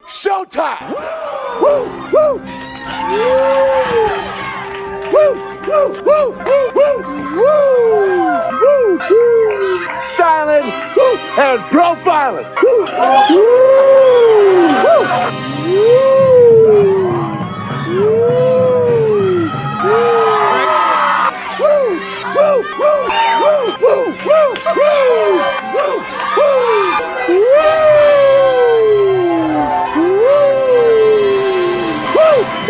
Showtime! Woo! Woo! Woo! Woo! Woo! Woo! Woo! Woo! Silent and profiling. Woo!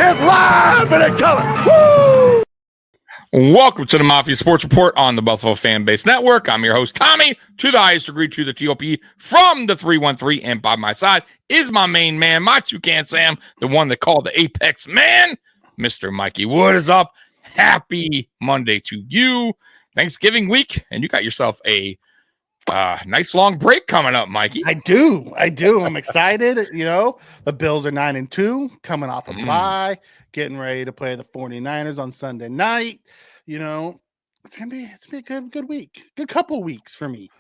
It's live and in color. Woo! Welcome to the Mafia Sports Report on the Buffalo Fan Base Network. I'm your host, Tommy, to the highest degree, to the TOP, from the 313. And by my side is my main man, my toucan Sam, the one that called the Apex Man, Mr. Mikey. What is up? Happy Monday to you. Thanksgiving week, and you got yourself a nice long break coming up, Mikey. I do. I'm excited. You know, the Bills are 9-2, coming off a bye, getting ready to play the 49ers on Sunday night. You know, it's gonna be a good week, good couple weeks for me.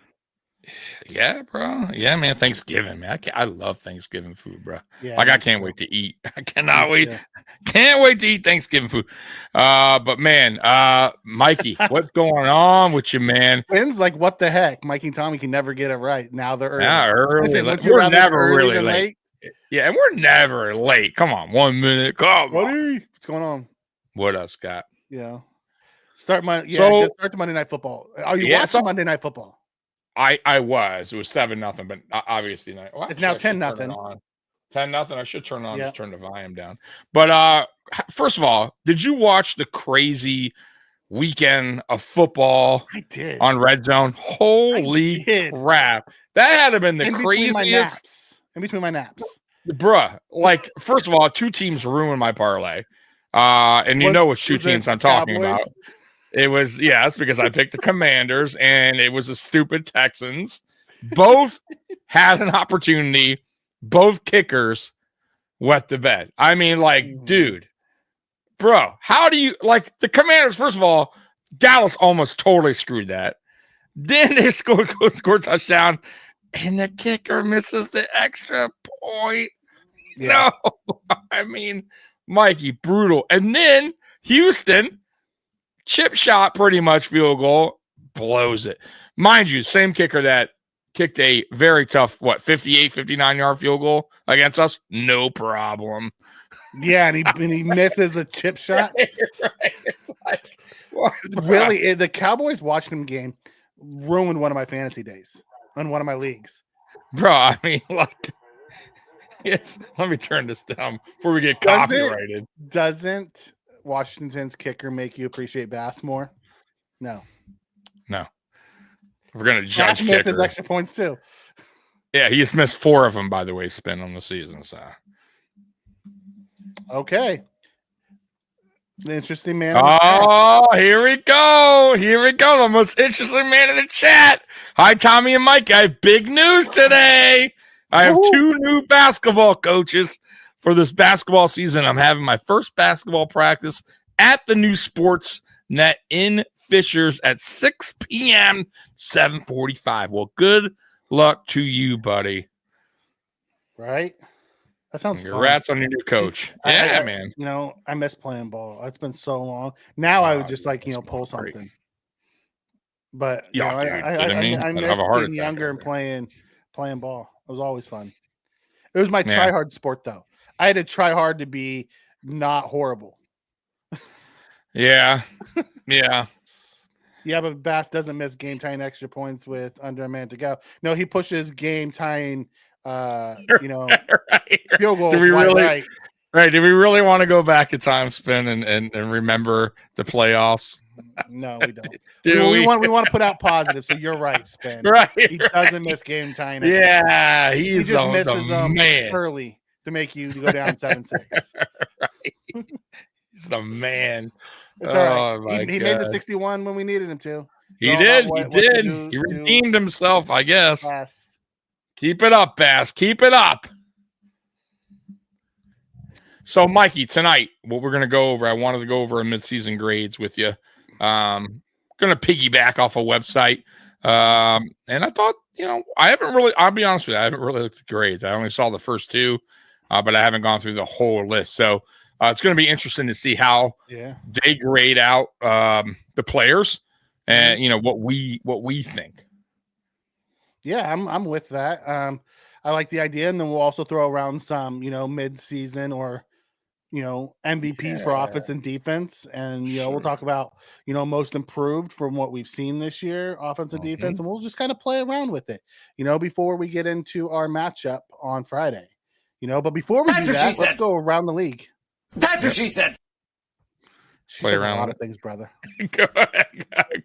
Yeah, bro. Yeah, man. Thanksgiving, man. I love Thanksgiving food, bro. Yeah, like I can't wait to eat. I cannot wait. Yeah. Can't wait to eat Thanksgiving food. But man, Mikey, what's going on with you, man? Twins, like what the heck? Mikey and Tommy can never get it right. Now they're early. Yeah, early. Listen, We're never really late. Yeah, and we're never late. Come on, 1 minute. Come on. What's going on? What else, Scott? Yeah. Start the Monday Night Football. Are you watching Monday Night Football? I was. It was 7-0, but obviously not. Well, it's now 10-0. 10-0. I should turn it on. Just turn the volume down. But first of all, did you watch the crazy weekend of football? I did on Red Zone. Holy crap! That had to been the craziest. In between my naps, bruh. Like, first of all, two teams ruined my parlay. And you know which two teams I'm talking about. It was, that's because I picked the Commanders, and it was the stupid Texans. Both had an opportunity. Both kickers wet the bed. I mean, like, dude, bro, how do you, like, the Commanders, first of all, Dallas almost totally screwed that. Then they score touchdown, and the kicker misses the extra point. Yeah. No, I mean, Mikey, brutal. And then Houston, chip shot, pretty much field goal, blows it. Mind you, same kicker that kicked a very tough, 58, 59-yard field goal against us, no problem. Yeah, and he misses a chip shot. Right. It's like, really, the Cowboys Washington game ruined one of my fantasy days on one of my leagues. Bro, I mean, like, let me turn this down before we get copyrighted. Doesn't Washington's kicker make you appreciate Bass more? No. We're going to judge kicker. Misses extra points too. Yeah, he just missed 4 of them, by the way, spin on the season. So, okay. The interesting man. Here we go. The most interesting man in the chat. Hi, Tommy and Mikey. I have big news today. I have 2 new basketball coaches for this basketball season. I'm having my first basketball practice at the new Sports Net in Fishers at 6 p.m., 7:45. Well, good luck to you, buddy. Right? That sounds fun. Congrats on your new coach. Yeah, man. You know, I miss playing ball. It's been so long. Now I would just pull something. Great. But I miss being younger and playing ball. It was always fun. It was my try hard sport, though. I had to try hard to be not horrible. Yeah. Yeah, but Bass doesn't miss game tying extra points with under a minute to go. No, he pushes game tying, field goals. Right. Do we really want to go back in time spin and remember the playoffs? No, we don't. We want to put out positive. So you're right, Spin. Right. He doesn't miss game tying. Yeah, he just misses them man early to make you go down 7-6. Right. He's the man. It's all right. He made the 61 when we needed him to. He did. He redeemed himself, I guess. Fast. Keep it up, Bass. Keep it up. So, Mikey, tonight, what we're going to go over, I wanted to go over a midseason grades with you. Going to piggyback off a website. And I thought, I'll be honest with you, I haven't really looked at grades. I only saw the first two, but I haven't gone through the whole list. So, it's going to be interesting to see how they grade out the players and, what we think. Yeah, I'm with that. I like the idea. And then we'll also throw around some, mid-season or, MVPs for offense and defense. And, we'll talk about, most improved from what we've seen this year, offense and defense. And we'll just kind of play around with it, before we get into our matchup on Friday, but before we do that, let's go around the league. That's what she said. She says a lot of things, brother. Go ahead.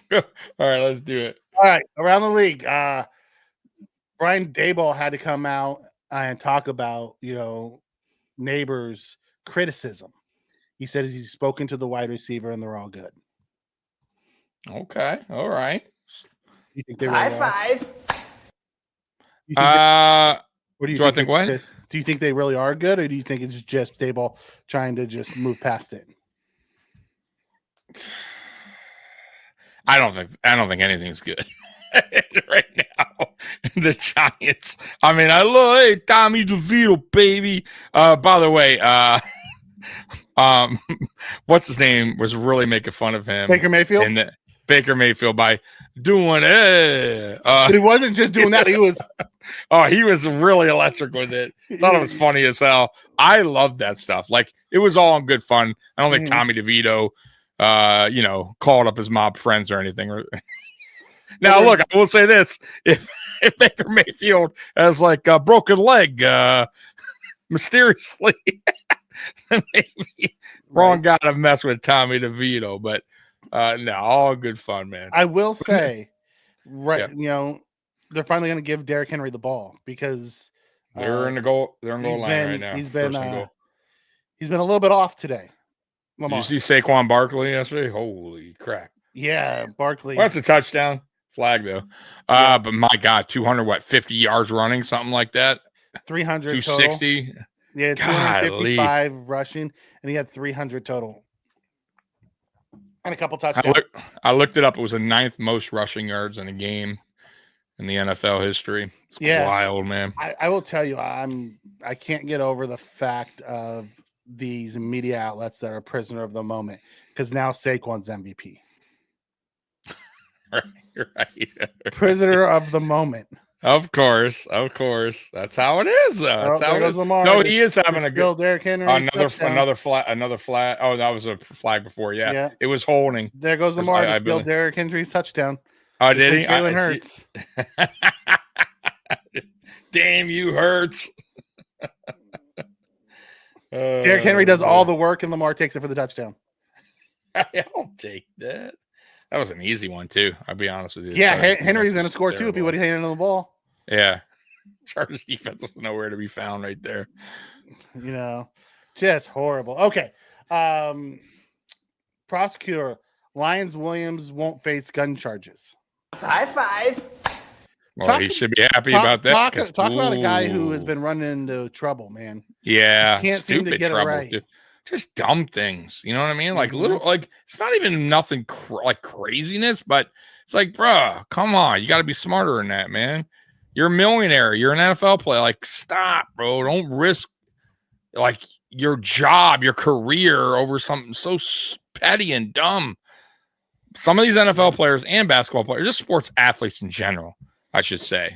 Go. All right, let's do it. All right, around the league. Brian Daboll had to come out and talk about, Neighbors' criticism. He said he's spoken to the wide receiver and they're all good. Okay, all right. You think they high five? What do you think? Do you think they really are good, or do you think it's just Daboll trying to just move past it? I don't think anything's good right now. The Giants. I mean, Tommy DeVito, baby. By the way, what's his name was really making fun of him. Baker Mayfield. And Baker Mayfield by doing it. But he wasn't just doing that. He was. He was really electric with it. Thought it was funny as hell. I loved that stuff. Like, it was all in good fun. I don't think Tommy DeVito, called up his mob friends or anything. Now, look, I will say this: if Baker Mayfield has like a broken leg, mysteriously, maybe wrong guy to mess with Tommy DeVito. But no, all good fun, man. I will say, they're finally going to give Derrick Henry the ball because they're in the goal. They're in goal line right now. He's been a little bit off today. Did you see Saquon Barkley yesterday? Holy crap! Yeah, Barkley. Well, that's a touchdown flag though. But my God, 50 yards running, something like that. 300 260. Total. Yeah, 255 rushing, and he had 300 total. And a couple touchdowns. I looked it up. It was the 9th most rushing yards in a game in the NFL history. It's wild, man. I will tell you, I can't get over the fact of these media outlets that are prisoner of the moment, because now Saquon's MVP. Right. Prisoner of the moment. Of course. That's how it is. That's how it is. Lamar. No, he is having a good. Derrick Henry. Another flag. Oh, that was a flag before. Yeah. It was holding. There goes Lamar. Just built Derrick Henry's touchdown. Oh, did he? Jalen Hurts. Damn you, Hurts. Derrick Henry does all the work, and Lamar takes it for the touchdown. I'll take that. That was an easy one, too. I'll be honest with you. Yeah, Henry's going to score, too, if he would have handed the ball. Yeah. Chargers defense is nowhere to be found right there. Just horrible. Okay. Prosecutor, Lyons Williams won't face gun charges. High five. Well, he should be happy about that. Talk about a guy who has been running into trouble, man. Yeah. Can't stupid seem to get trouble. It right. Dude. Just dumb things. You know what I mean? Like it's not even nothing like craziness, but it's like, bro, come on. You got to be smarter than that, man. You're a millionaire. You're an NFL player. Like, stop, bro. Don't risk like your job, your career over something so petty and dumb. Some of these NFL players and basketball players, just sports athletes in general, I should say,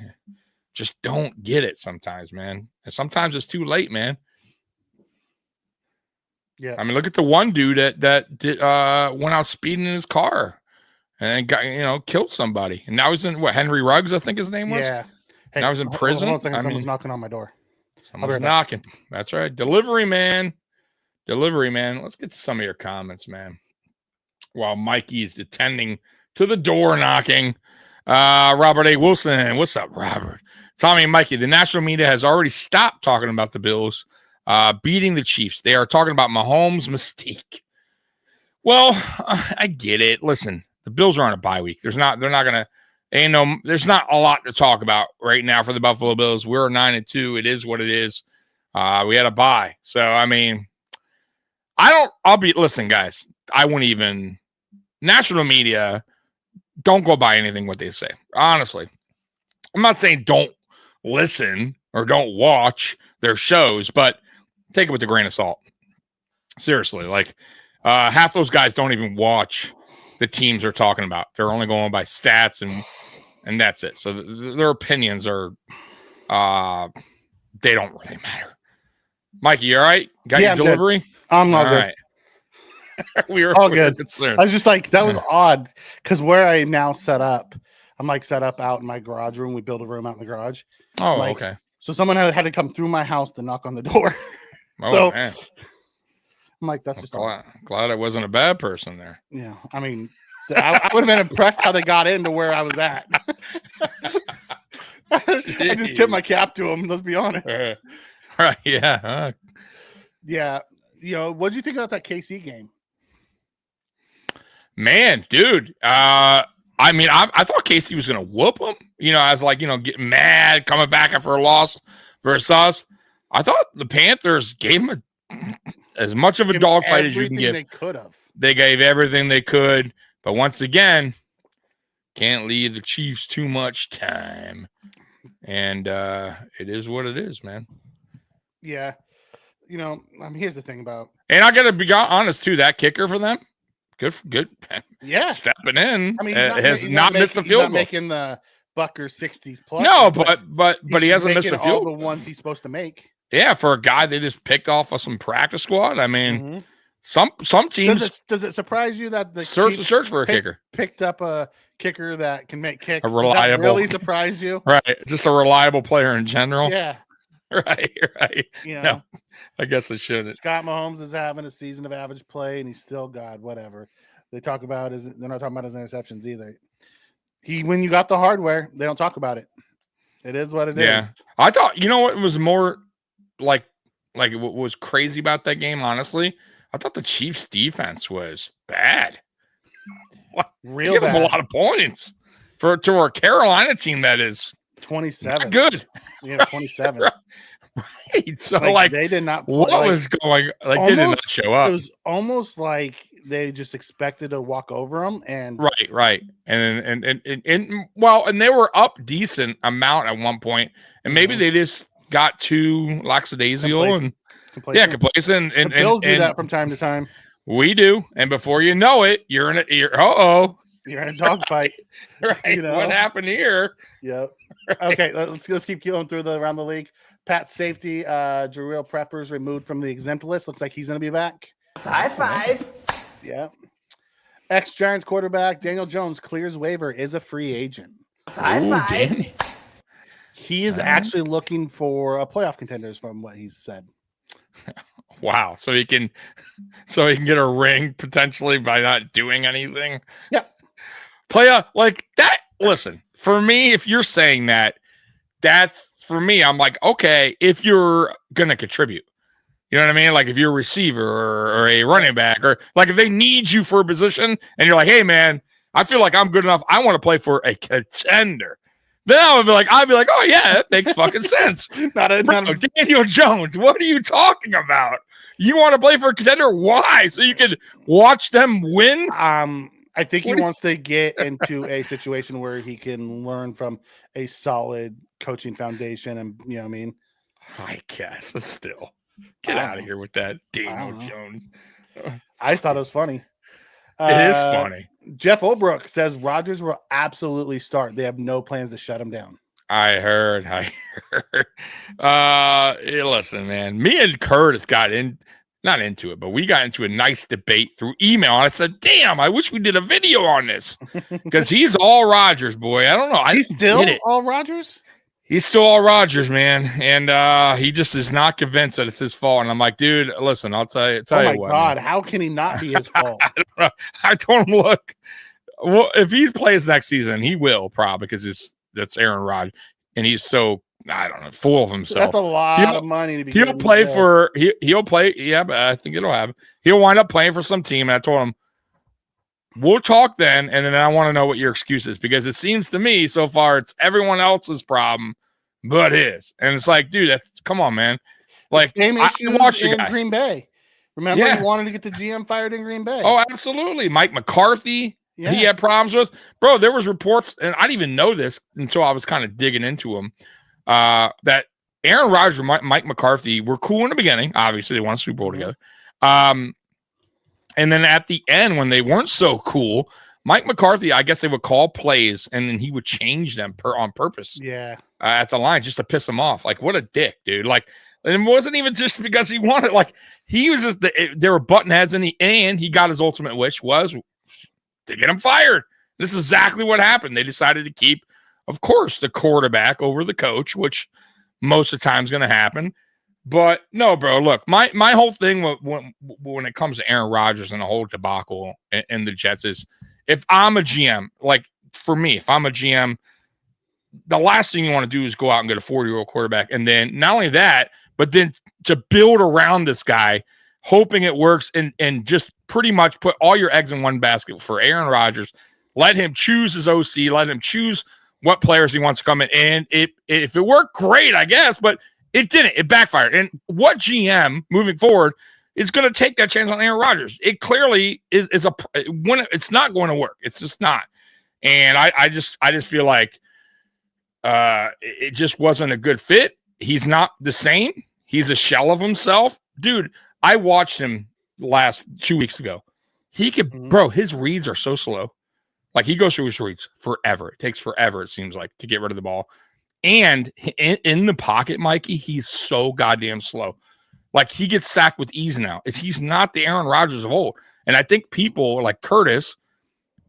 just don't get it sometimes, man. And sometimes it's too late, man. Yeah, I mean, look at the one dude that did, went out speeding in his car and got killed somebody, and now he's in Henry Ruggs, I think his name was. Yeah, hey, now he's in prison. Hold on a second, someone's knocking on my door. Someone's knocking. That's right. Delivery man. Let's get to some of your comments, man. While Mikey is attending to the door knocking. Robert A. Wilson. What's up, Robert? Tommy and Mikey. The national media has already stopped talking about the Bills beating the Chiefs. They are talking about Mahomes' mystique. Well, I get it. Listen, the Bills are on a bye week. There's not a lot to talk about right now for the Buffalo Bills. We're 9-2. It is what it is. We had a bye. So, I mean, listen, guys, I wouldn't even, national media, don't go by anything what they say. Honestly, I'm not saying don't listen or don't watch their shows, but take it with a grain of salt. Seriously, like half those guys don't even watch the teams they're talking about. They're only going by stats and that's it. So their opinions are they don't really matter. Mikey, you all right? Got your delivery? Good. I'm all good. Right. we were good. Concerned. I was just like, that was odd because where I am now set up, I'm like set up out in my garage room. We built a room out in the garage. Oh, okay. So someone had to come through my house to knock on the door. Oh, man. I'm like, that's just glad I wasn't a bad person there. Yeah. I mean, I would have been impressed how they got into where I was at. I just tipped my cap to them. Let's be honest. Right. Yeah. Yeah. You know, what did you think about that KC game? Man, dude. I mean, I thought KC was going to whoop them. You know, I was like, getting mad, coming back after a loss versus us. I thought the Panthers gave them as much of a dogfight as you can give. They could have. They gave everything they could. But once again, can't leave the Chiefs too much time. And it is what it is, man. Yeah. You know, here's the thing about. And I got to be honest, too, that kicker for them, good. Yeah. Stepping in. I mean, has not missed the field goal. Making the Bucker 60s plus. No, but he hasn't missed the field goal. The ones he's supposed to make. Yeah, for a guy they just picked off of some practice squad. I mean, some teams. Does it surprise you that the search for a kicker picked up a kicker that can make kicks? A reliable. Does that really surprise you? Right, just a reliable player in general. Yeah. Right. You know, no, I guess it shouldn't. Scott Mahomes is having a season of average play, and he's still God. Whatever they're not talking about his interceptions either. When you got the hardware, they don't talk about it. It is what it is. Yeah, I thought what was more like what was crazy about that game. Honestly, I thought the Chiefs' defense was bad. Real give bad. them a lot of points to our Carolina team that is 27. Not good. Yeah, 27. Right. So they did not play, what was going they did not show up. It was almost like they just expected to walk over them and right. And they were up decent amount at one point, and maybe they just got too lackadaisical and complacent. And Bills do that from time to time. We do, and before you know it, you're in a dogfight. Right. What happened here? Yep. Okay, let's keep going through around the league. Pat's safety, Jarrell Prepper's removed from the exempt list. Looks like he's going to be back. High five. Yeah. Ex-Giants quarterback Daniel Jones clears waiver, is a free agent. High five. He is actually looking for playoff contenders from what he's said. Wow. So he can get a ring potentially by not doing anything. Yeah. Playoff like that. Listen, for me, if you're saying that's for me, I'm like, okay, if you're going to contribute, you know what I mean? Like if you're a receiver or a running back, or like if they need you for a position and you're like, hey man, I feel like I'm good enough. I want to play for a contender. Then I'd be like, oh yeah, that makes fucking sense. Daniel Jones, what are you talking about? You want to play for a contender? Why? So you can watch them win? I think he wants to get into a situation where he can learn from a solid coaching foundation, and you know what I mean. I guess still get out of here with that Daniel Jones. I just thought it was funny. It is funny. Jeff Olbrook says Rodgers will absolutely start. They have no plans to shut him down. I heard. Listen, man. Me and Curtis got not into it, but we got into a nice debate through email. I said, damn, I wish we did a video on this because he's all Rodgers, boy. I don't know. He's still all Rodgers? He's still all Rodgers, man, and he just is not convinced that it's his fault. And I'm like, dude, listen, I'll tell you what. Oh my God, man. How can he not be his fault? I don't know. I told him, look, well, if he plays next season, he will probably because that's Aaron Rodgers, and he's so I don't know, full of himself. That's a lot of money to be. He'll play for he'll play. Yeah, but I think he'll wind up playing for some team. And I told him, we'll talk then, and then I want to know what your excuse is because it seems to me so far it's everyone else's problem but his. And it's like, dude, come on, man. Like, same issues in Green Bay. Remember, he wanted to get the GM fired in Green Bay. Oh, absolutely. Mike McCarthy, he had problems with. Bro, there was reports, and I didn't even know this until I was kind of digging into him, that Aaron Rodgers and Mike McCarthy were cool in the beginning. Obviously, they won a Super Bowl together. And then at the end, when they weren't so cool, Mike McCarthy, I guess they would call plays, and then he would change them on purpose. Yeah. At the line just to piss him off. Like, what a dick, dude. Like, and it wasn't even just because he wanted. Like, he was just there were button heads, and he got his ultimate wish was to get him fired. This is exactly what happened. They decided to keep, of course, the quarterback over the coach, which most of the time is going to happen. But no, bro, look, my whole thing when it comes to Aaron Rodgers and the whole debacle and the Jets is, if I'm a GM, like for me, if I'm a GM, the last thing you want to do is go out and get a 40-year-old quarterback. And then not only that, but then to build around this guy, hoping it works and just pretty much put all your eggs in one basket for Aaron Rodgers. Let him choose his OC. Let him choose what players he wants to come in. And if it worked, great, I guess. But it didn't. It backfired. And what GM moving forward is going to take that chance on Aaron Rodgers? It clearly is when it's not going to work. It's just not. And I just feel like it just wasn't a good fit. He's not the same. He's a shell of himself. Dude, I watched him 2 weeks ago. He could, bro, his reads are so slow. Like, he goes through his reads forever. It takes forever, it seems like, to get rid of the ball. And in the pocket, Mikey, he's so goddamn slow. Like, he gets sacked with ease now. He's not the Aaron Rodgers of old. And I think people like Curtis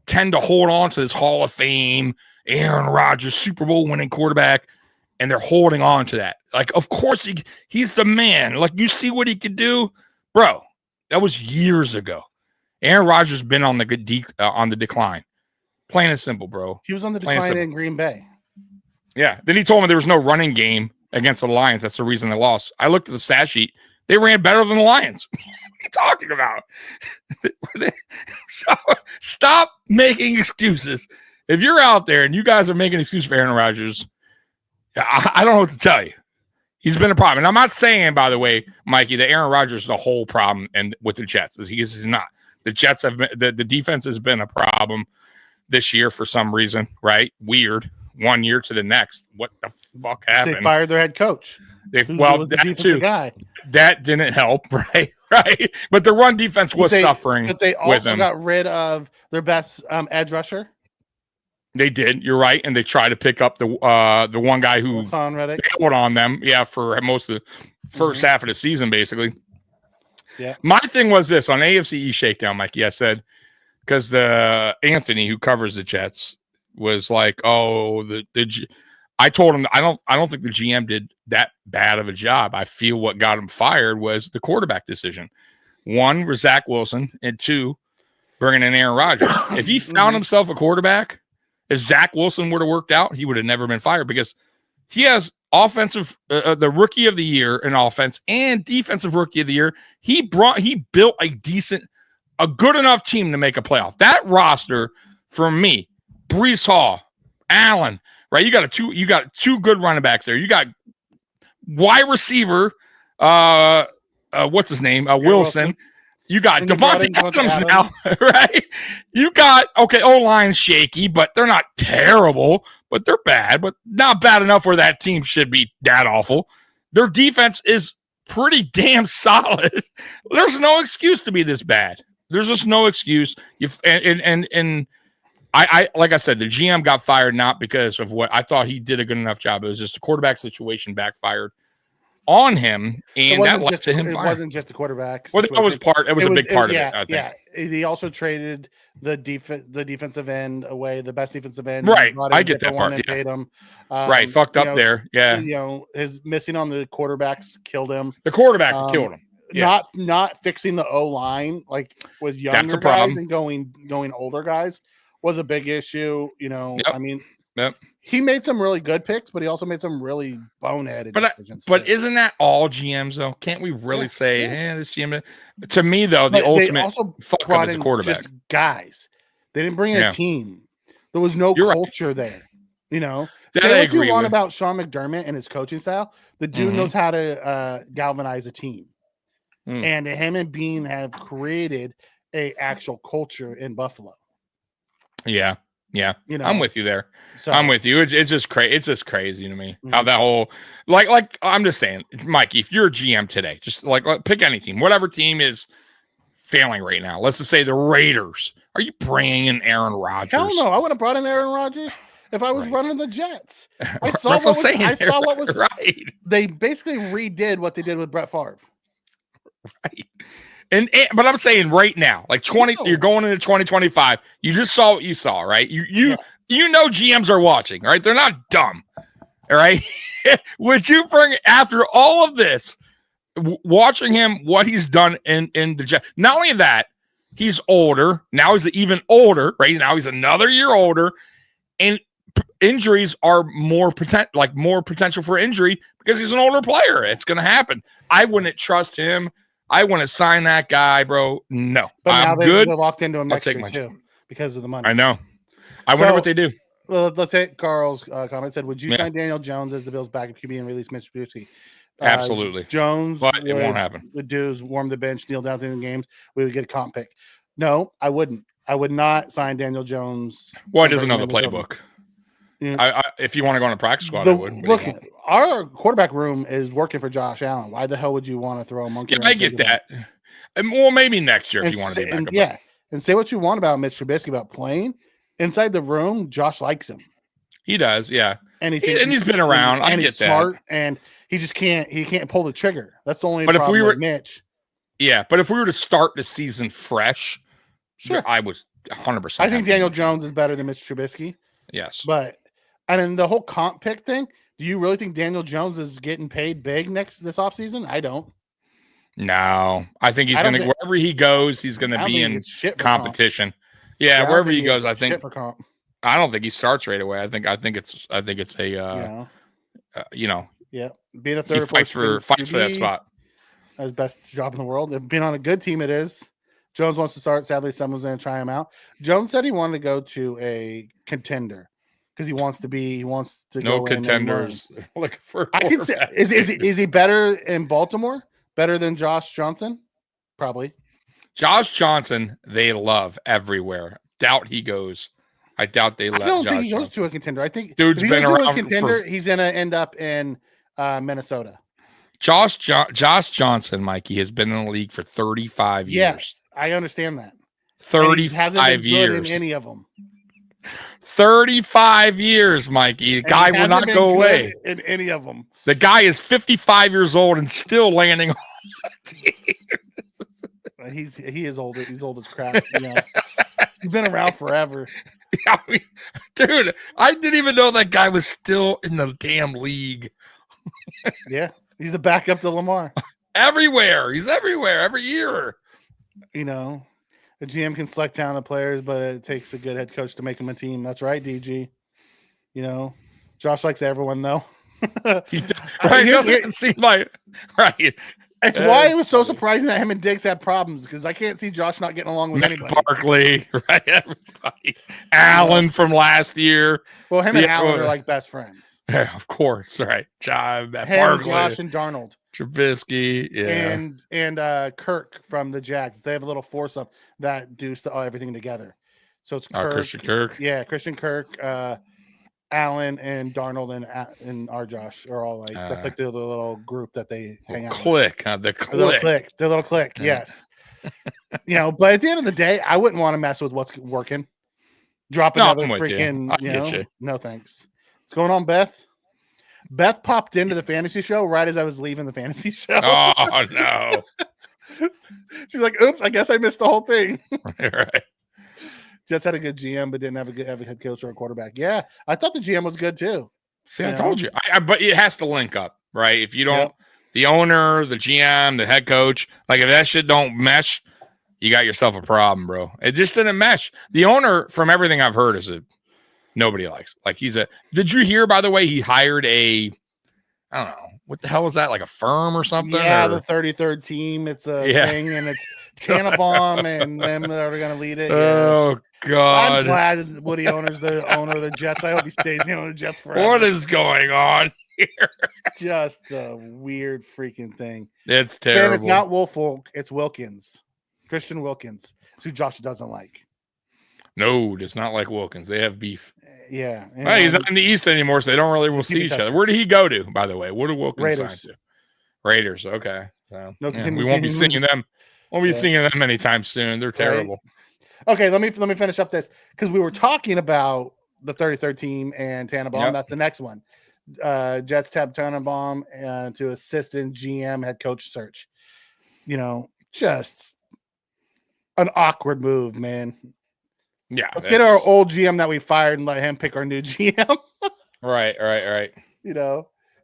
tend to hold on to this Hall of Fame, Aaron Rodgers, Super Bowl winning quarterback, and they're holding on to that. Like, of course, he's the man. Like, you see what he could do? Bro, that was years ago. Aaron Rodgers has been on the decline. Plain and simple, bro. He was on the decline in Green Bay. Yeah. Then he told me there was no running game against the Lions. That's the reason they lost. I looked at the stat sheet. They ran better than the Lions. What are you talking about? So stop making excuses. If you're out there and you guys are making excuses for Aaron Rodgers, I don't know what to tell you. He's been a problem. And I'm not saying, by the way, Mikey, that Aaron Rodgers is the whole problem and with the Jets. He's not. The Jets have been, the defense has been a problem this year for some reason, right? Weird. 1 year to the next. What the fuck happened? They fired their head coach. That too. Guy. That didn't help, right? Right. But the run defense was suffering. But they also got rid of their best edge rusher. They did. You're right, and they tried to pick up the one guy who bailed on them. Yeah, for most of the first half of the season, basically. Yeah. My thing was this on AFC East Shakedown, Mikey. I said because the Anthony who covers the Jets was like, "Oh, I told him I don't think the GM did that bad of a job. I feel what got him fired was the quarterback decision. One for Zach Wilson, and two, bringing in Aaron Rodgers. If he found himself a quarterback, if Zach Wilson would have worked out, he would have never been fired because he has offensive, the rookie of the year in offense and defensive rookie of the year. He built a good enough team to make a playoff. That roster for me, Breece Hall, Allen, right? You got two good running backs there. You got wide receiver, what's his name? Wilson. You got Devontae Adams now, right? You got, O-line's shaky, but they're not terrible, but they're bad, but not bad enough where that team should be that awful. Their defense is pretty damn solid. There's no excuse to be this bad. There's just no excuse. I like I said, the GM got fired not because of what I thought he did a good enough job. It was just the quarterback situation backfired. on him, and that led to him. It wasn't just the quarterback. Well, that was part. It was a big part of it. I think. Yeah, he also traded the defensive end away, the best defensive end. Right, I get that part. And paid him. Right, fucked up there. Yeah, so, his missing on the quarterbacks killed him. The quarterback killed him. Yeah. Not fixing the O-line like with younger guys and going older guys was a big issue. I mean, he made some really good picks, but he also made some really boneheaded decisions. But isn't that all GMs though? Can't we really say, this GM? To me, though, the ultimate also fuck up is a quarterback. Just guys, they didn't bring a team. There was no culture there. Say what you want about Sean McDermott and his coaching style. The dude knows how to galvanize a team. And him and Bean have created a actual culture in Buffalo. Yeah. I'm with you there. So, I'm with you. It's just crazy. It's just crazy to me how that whole like I'm just saying, Mikey, if you're a GM today, just like pick any team, whatever team is failing right now. Let's just say the Raiders. Are you bringing in Aaron Rodgers? Hell no. I would have brought in Aaron Rodgers if I was running the Jets. I saw what was right. They basically redid what they did with Brett Favre. Right. But I'm saying right now, like you're going into 2025. You just saw what you saw, right? You know GMs are watching, right? They're not dumb, all right? Would you bring after all of this, watching him what he's done in the Jets? Not only that, he's older now. He's even older, right? Now he's another year older, and injuries are more potential for injury because he's an older player. It's going to happen. I wouldn't trust him. I want to sign that guy, bro. No, but now they're locked into him next year too because of the money. I know. I wonder what they do. Well, let's say Carl's comment said, "Would you sign Daniel Jones as the Bills' backup QB and release Mitch Trubisky?" Absolutely, Jones. But it won't happen. The dudes warm the bench, kneel down in the games. We would get a comp pick. No, I wouldn't. I would not sign Daniel Jones. Well, he doesn't know the playbook. Yeah. If you want to go on a practice squad, I would. Look, our quarterback room is working for Josh Allen. Why the hell would you want to throw a monkey? Yeah, I get that. Well, maybe next year if you want to be backup. Yeah, and say what you want about Mitch Trubisky about playing inside the room. Josh likes him. He does, yeah. And he's been around. I get he's smart, and he just can't. He can't pull the trigger. That's the only. But problem with Mitch. Yeah, but if we were to start the season fresh, sure, I was 100%. I think Daniel Jones is better than Mitch Trubisky. Yes, but. And then the whole comp pick thing, do you really think Daniel Jones is getting paid big this offseason? I don't. No. I think he's going to, wherever he goes, he's going to be in competition. Yeah, wherever he goes, I think. For comp. I don't think he starts right away. I think it's a, being a third fights for that spot. His best job in the world. If being on a good team, it is. Jones wants to start. Sadly, someone's going to try him out. Jones said he wanted to go to a contender. Because he wants to no go contenders. Looking for I can say is he better in Baltimore? Better than Josh Johnson? Probably. Josh Johnson, they love everywhere. Doubt he goes. I doubt they let. I don't think he goes to a contender. I think dude's been around. A contender, he's gonna end up in Minnesota. Josh Johnson, Mikey, has been in the league for 35 years. Yes, I understand that. 35 years. In any of them. 35 years, Mikey. The guy will not go away in any of them. The guy is 55 years old and still landing on the team. He is old. He's old as crap. He's been around forever. Yeah, dude, I didn't even know that guy was still in the damn league. Yeah, he's the backup to Lamar. Everywhere. He's everywhere every year. The GM can select talented players, but it takes a good head coach to make them a team. That's right, DG. Josh likes everyone, though. He doesn't seem like right. It's why it was so surprising that him and Diggs had problems because I can't see Josh not getting along with anybody. Barkley, right? Everybody. Allen from last year. Well, him and Allen are like best friends. Yeah, of course, right? Barkley, Josh, and Darnold. Trubisky, yeah, and Kirk from the Jags. They have a little foursome that do everything together. So it's Kirk, Christian Kirk, Christian Kirk, Allen, and Darnold, and our Josh are all like that's like the little group that they hang out. Click, the click, the little click. Yes, But at the end of the day, I wouldn't want to mess with what's working. Drop another freaking. No thanks. What's going on, Beth? Beth popped into the fantasy show right as I was leaving the fantasy show. Oh no! She's like, "Oops, I guess I missed the whole thing." Right. Jets had a good GM, but didn't have a head coach or a quarterback. Yeah, I thought the GM was good too. See, I told you. But it has to link up, right? If you don't, the owner, the GM, the head coach, like if that shit don't mesh, you got yourself a problem, bro. It just didn't mesh. The owner, from everything I've heard, is nobody likes. Like did you hear, by the way, he hired I don't know, what the hell was that? Like a firm or something? Yeah, the 33rd team. It's a thing, and it's Tannenbaum and them that are going to lead it. Oh, God. I'm glad Woody owner's the owner of the Jets. I hope he stays the owner of the Jets forever. What is going on here? Just a weird freaking thing. It's terrible. And it's not Woolfolk. It's Wilkins. Christian Wilkins. It's who Josh doesn't like. No, it's not like Wilkins. They have beef. Yeah. Well, he's not in the East anymore, so they don't really see each other. Where did he go to, by the way? What did Wilkins sign to? Raiders. Okay. So, we won't be singing them. Won't be singing them anytime soon. They're terrible. Right. Okay, let me finish up this because we were talking about the 33rd team and Tannenbaum. Yep. That's the next one. Jets tapped Tannenbaum to assistant GM head coach search. Just an awkward move, man. Yeah, let's get our old GM that we fired and let him pick our new GM. Right.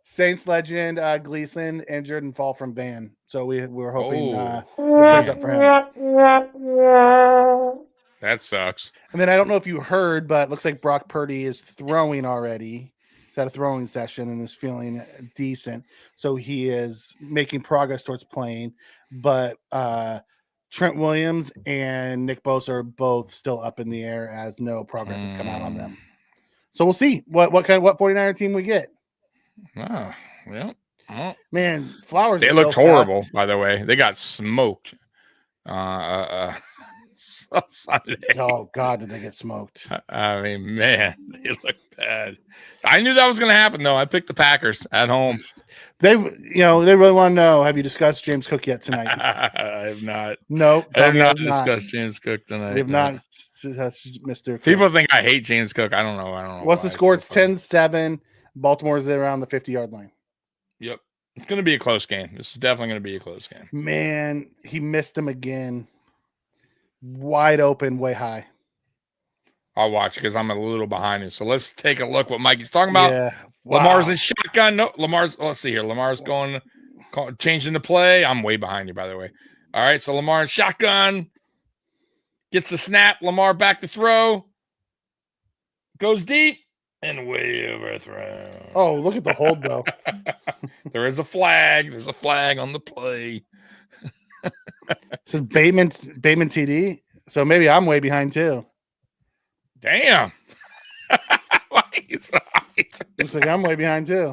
Saints legend Gleason injured and fall from ban, so we were hoping plays up for him. That sucks. And then I don't know if you heard, but it looks like Brock Purdy is throwing already. He's had a throwing session and is feeling decent, so he is making progress towards playing. But Trent Williams and Nick Bosa are both still up in the air as no progress has come out on them. So we'll see what 49er team we get. Oh, well. Man, Flowers. They looked horrible, by the way. They got smoked. Sunday. Oh God, did they get smoked? I mean, man, they look bad. I knew that was going to happen, though. I picked the Packers at home. They really want to know. Have you discussed James Cook yet tonight? I have not. No, I have not discussed James Cook tonight. We have not, Mr. Cook. People think I hate James Cook. I don't know. What's the score? It's 10-7. Baltimore's around the 50-yard line. Yep, it's going to be a close game. This is definitely going to be a close game. Man, he missed him again. Wide open, way high. I'll watch because I'm a little behind you. So let's take a look what Mikey's talking about. Yeah. Wow. Lamar's in shotgun. No, let's see here. Lamar's changing the play. I'm way behind you, by the way. All right, so Lamar in shotgun. Gets the snap. Lamar back to throw. Goes deep and way overthrown. Oh, look at the hold, though. There is a flag. There's a flag on the play. It says Bateman TD. So maybe I'm way behind, too. Damn. Looks like I'm way behind, too.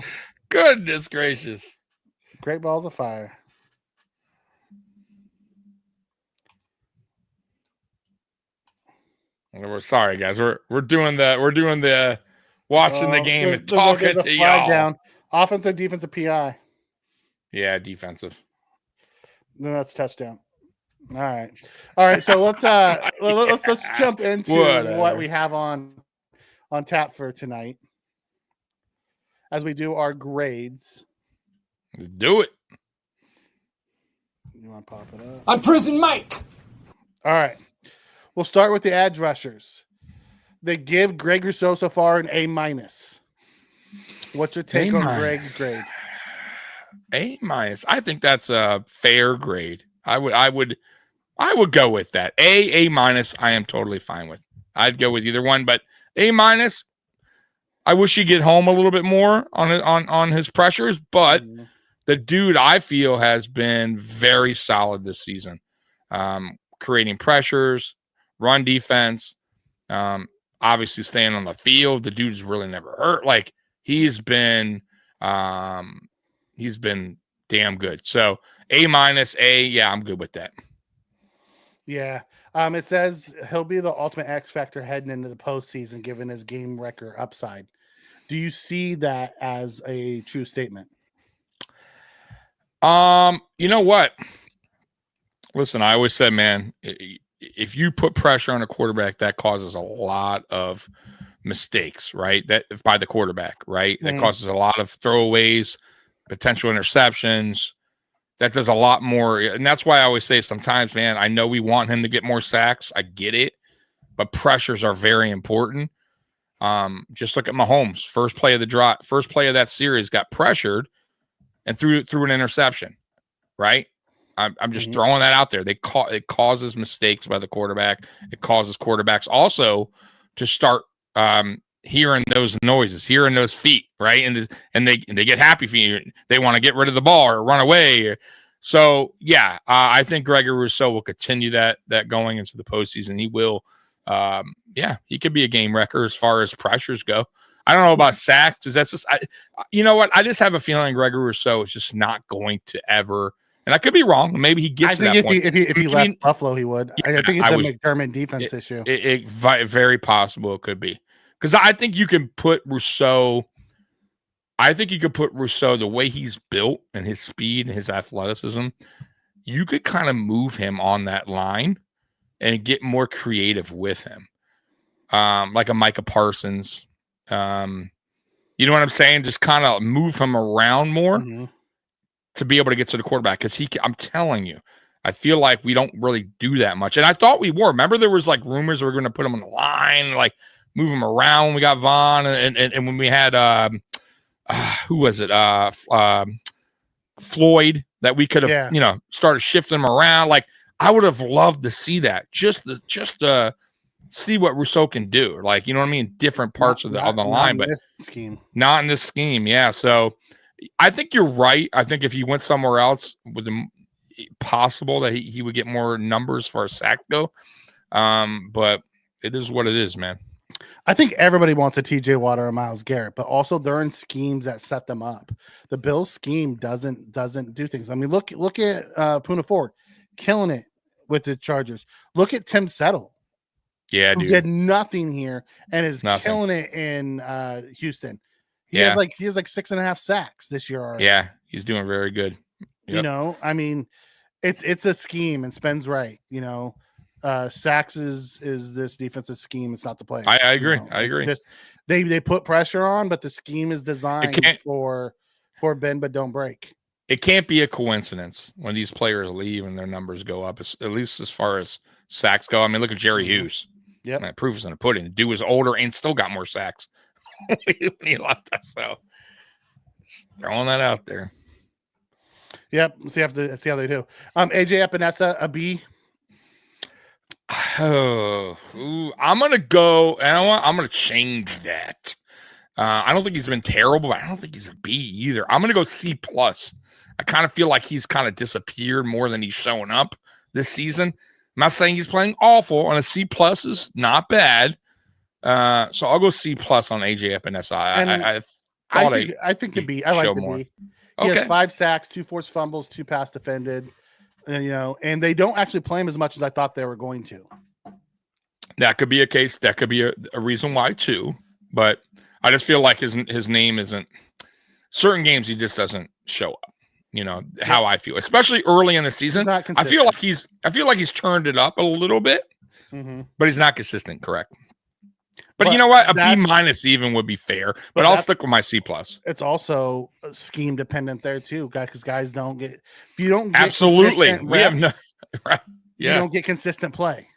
Goodness gracious. Great balls of fire. We're sorry, guys. We're doing the watching the game and talking to y'all. Down. Offensive, defensive, PI. Yeah, defensive. Then that's touchdown. All right. So let's jump into what we have on tap for tonight as we do our grades. Let's do it. You want to pop it up? I'm Prison Mike. All right. We'll start with the edge rushers. They give Greg Rousseau so far an A-. What's your take on Greg's grade? A-. I think that's a fair grade. I would go with that. A-. I am totally fine with. I'd go with either one, but A-. I wish he'd get home a little bit more on his pressures, but the dude I feel has been very solid this season. Creating pressures, run defense, obviously staying on the field. The dude's really never hurt. Like he's been damn good. So A-, yeah, I'm good with that. Yeah. It says he'll be the ultimate X factor heading into the postseason, given his game record upside. Do you see that as a true statement? You know what? Listen, I always said, man, if you put pressure on a quarterback, that causes a lot of mistakes, right? That by the quarterback, right? That causes a lot of throwaways, potential interceptions. That does a lot more. And that's why I always say sometimes, man, I know we want him to get more sacks. I get it, but pressures are very important. Just look at Mahomes. First play of that series, got pressured and threw an interception, right? I'm just throwing that out there. It causes mistakes by the quarterback. It causes quarterbacks also to start hearing those noises, hearing those feet, right? And they get happy feet. They want to get rid of the ball or run away. So yeah, I think Gregory Rousseau will continue that going into the postseason. He will. He could be a game wrecker as far as pressures go. I don't know about sacks because that's just, you know what? I just have a feeling Gregory Rousseau is just not going to ever. And I could be wrong. Maybe he gets to that point. If he left Buffalo, he would. Yeah, I think it's a McDermott defense issue. It very possible it could be. Because I think you can put Rousseau. I think you could put Rousseau the way he's built and his speed and his athleticism. You could kind of move him on that line and get more creative with him, like a Micah Parsons. You know what I'm saying? Just kind of move him around more to be able to get to the quarterback. Because I'm telling you, I feel like we don't really do that much. And I thought we were. Remember, there was like rumors we were going to put him on the line, like move him around when we got Vaughn and when we had who was it? Floyd, that we could have started shifting him around. Like I would have loved to see that. Just to see what Rousseau can do. Like, you know what I mean? Different parts of the line, but not in this scheme. Yeah. So I think you're right. I think if he went somewhere else, with possible that he would get more numbers for a sack go. But it is what it is, man. I think everybody wants a TJ Watt or a Myles Garrett, but also they're in schemes that set them up. The Bills scheme doesn't do things. I mean, look at Poona Ford killing it with the Chargers. Look at Tim Settle. Yeah, who did nothing here and is killing it in Houston. He has like 6.5 sacks this year already. Yeah, he's doing very good. Yep. You know, I mean, it's a scheme and Spen's right. You know, sacks is this defensive scheme. It's not the play. I agree. You know? I agree. Just, they put pressure on, but the scheme is designed for bend but don't break. It can't be a coincidence when these players leave and their numbers go up, at least as far as sacks go. I mean, look at Jerry Hughes. Yeah, that proof is in the pudding. The dude was older and still got more sacks when he left us. So just throwing that out there. Yep. See how they do. AJ Epinesa, a B. I'm gonna go. I'm gonna change that. I don't think he's been terrible, but I don't think he's a B either. I'm gonna go C+. I kind of feel like he's kind of disappeared more than he's showing up this season. I'm not saying he's playing awful, and a C+ is not bad. So I'll go C+ on AJ Epinesa. I think the B. I like the more. B. He has 5 sacks, 2 forced fumbles, 2 pass defended. And they don't actually play him as much as I thought they were going to. That could be a case. That could be a reason why too. But I just feel like his name isn't. Certain games he just doesn't show up. You know how I feel, especially early in the season. I feel like he's turned it up a little bit, but he's not consistent. Correct. But you know what? A B- even would be fair. But I'll stick with my C+. It's also scheme dependent there too, because guys don't get. If you don't get absolutely, we have no. Right. Yeah. You don't get consistent play.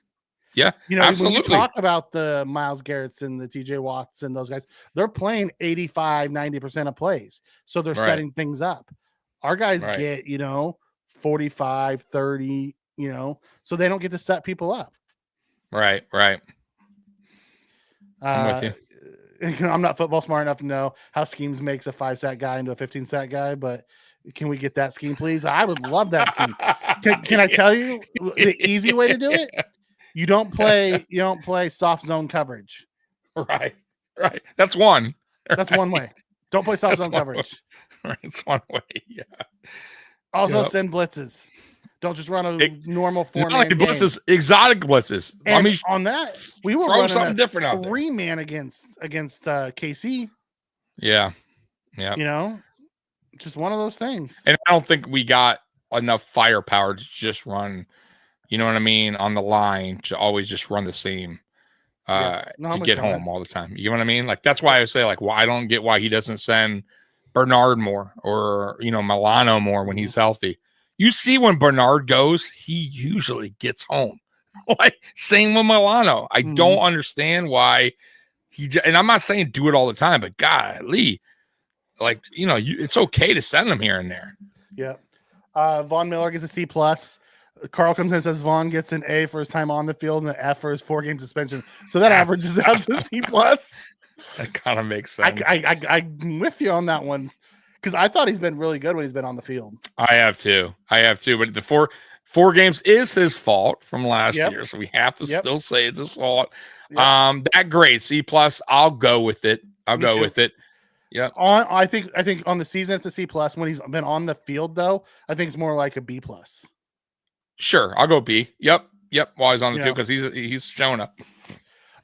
Yeah, you know, absolutely. When you talk about the Myles Garretts and the TJ Watts and those guys, they're playing 85-90% of plays, so they're setting things up. Our guys get 45, 30, so they don't get to set people up. Right. I'm with you. I'm not football smart enough to know how schemes makes a 5-sack guy into a 15-sack guy, but can we get that scheme, please? I would love that scheme. Can I tell you the easy way to do it? You don't play soft zone coverage. Right. That's one. That's one way. Don't play soft zone coverage. Right. It's one way. Yeah. Also send blitzes. Don't just run a normal 4-man game. Blitzes, exotic blitzes. And I mean, on that, we were running something different out there. 3-man against KC. Yeah. Just one of those things. And I don't think we got enough firepower to just run, you know what I mean, on the line to always just run the same to get home all the time. You know what I mean? Like, that's why I say, like, I don't get why he doesn't send Bernard more or, Milano more when he's healthy. You see when Bernard goes, he usually gets home. Like, same with Milano. I don't understand why and I'm not saying do it all the time, but golly, like, it's okay to send them here and there. Yeah. Von Miller gets a C+. Carl comes in and says Vaughn gets an A for his time on the field and an F for his 4-game suspension. So that averages out to C+. That kind of makes sense. I'm with you on that one because I thought he's been really good when he's been on the field. I have too. But the four games is his fault from last year, so we have to still say it's his fault. Yep. That grade C+. I'll go with it. Go with it. Yeah. I think on the season it's a C+. When he's been on the field though, I think it's more like a B+. Sure, I'll go B. Yep. While he's on the field because he's showing up,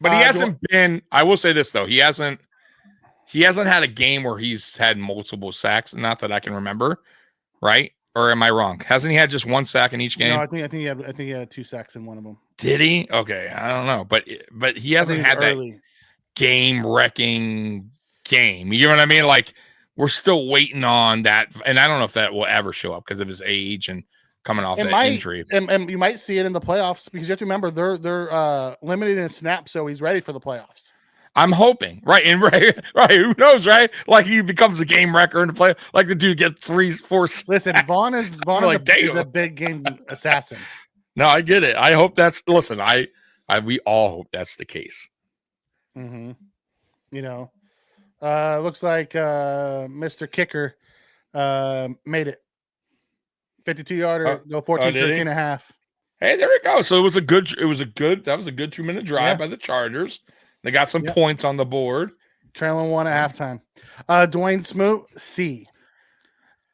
but he hasn't been. I will say this though, he hasn't had a game where he's had multiple sacks. Not that I can remember, right? Or am I wrong? Hasn't he had just one sack in each game? No, I think he had 2 sacks in one of them. Did he? Okay, I don't know, but he hasn't had that game wrecking game. You know what I mean? Like, we're still waiting on that, and I don't know if that will ever show up because of his age and coming off that injury. And you might see it in the playoffs because you have to remember they're limited in snaps, so he's ready for the playoffs. I'm hoping, right? And right. Who knows, right? Like, he becomes a game wrecker in the play. Like, the dude gets 3-4 snaps. Listen, Vaughn is a big game assassin. No, I get it. I hope that's. Listen, we all hope that's the case. Mm-hmm. Looks like Mr. Kicker made it. 52-yarder, go 14-13.5. Hey, there we go. So that was a good 2-minute drive by the Chargers. They got some points on the board. Trailing 1 at halftime. Dwayne Smoot, C.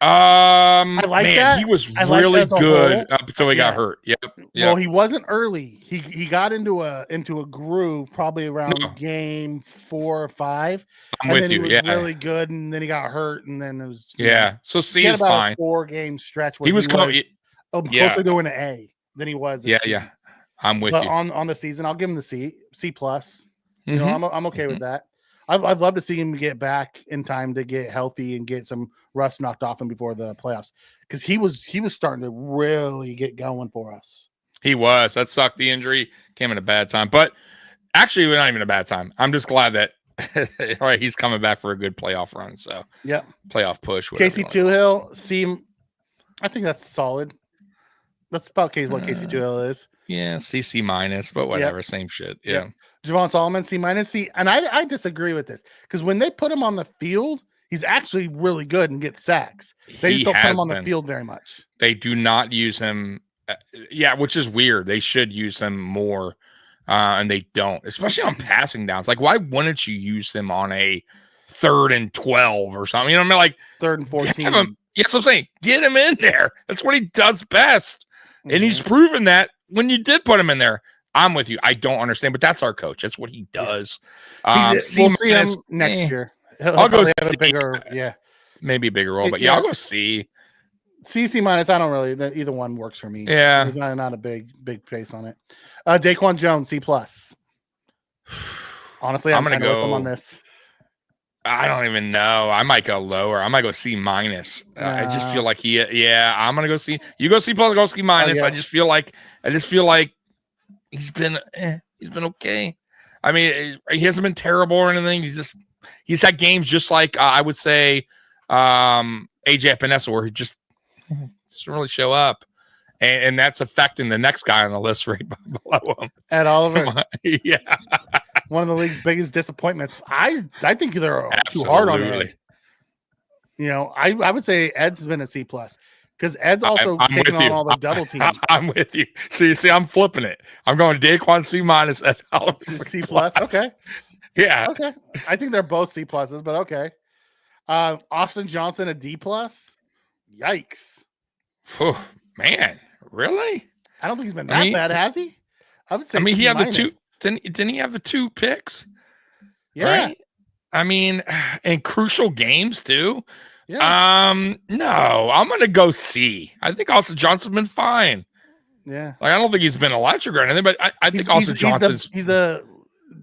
I like that. He was really good up until he got hurt. Yep. Well, he wasn't early. He got into a groove probably around game 4 or 5. I'm with you. He was really good, and then he got hurt, and then it was So C is fine. A 4-game stretch where he was closer to an A than he was. Yeah. I'm with you. On the season, I'll give him the C+. I'm okay with that. I'd love to see him get back in time to get healthy and get some rust knocked off him before the playoffs because he was starting to really get going for us. He was. That sucked. The injury came at a bad time, but actually, not even a bad time. I'm just glad that he's coming back for a good playoff run. So playoff push. Casey Toohill, C. I think that's solid. That's about what Casey Toohill is. Yeah, C minus, but whatever, same shit. Yeah. Javon Solomon, C minus. C, and I disagree with this because when they put him on the field, he's actually really good and gets sacks. They just don't put him on the field very much. They do not use him. Which is weird. They should use him more, and they don't, especially on passing downs. Like, why wouldn't you use him on a 3rd and 12 or something? You know what I mean? Like 3rd and 14. Yes, I'm saying get him in there. That's what he does best, and he's proven that when you did put him in there. I'm with you. I don't understand, but that's our coach. That's what he does. We'll see him next year. I'll go C. Maybe a bigger role, but I'll go C. C minus. I don't really. Either one works for me. Yeah, there's not a big pace on it. Daquan Jones, C+. Honestly, I'm gonna go with him on this. I don't even know. I might go lower. I might go C minus. I just feel like I'm gonna go C. You go C plus. I go C minus. I just feel like he's been okay. I mean, he hasn't been terrible or anything. He's had games just like I would say AJ Epinesa where he just doesn't really show up, and that's affecting the next guy on the list right below him. Ed Oliver, one of the league's biggest disappointments. I think they're too hard on Ed. I would say Ed's been a C plus. Because Ed's also taking on all the double teams. I'm with you. So you see, I'm flipping it. I'm going Daquan C minus, Ed Oliver C plus. Okay. Yeah. Okay. I think they're both C pluses, but okay. Austin Johnson a D plus. Yikes. Whew, man, really? I don't think he's been that bad, has he? I would say. I mean, he had the 2. Didn't he have the 2 picks? Yeah. Right? I mean, in crucial games too. Yeah. No, I'm gonna go C. I think Austin Johnson's been fine. Yeah. Like, I don't think he's been electric or anything, but I think Austin Johnson's he's a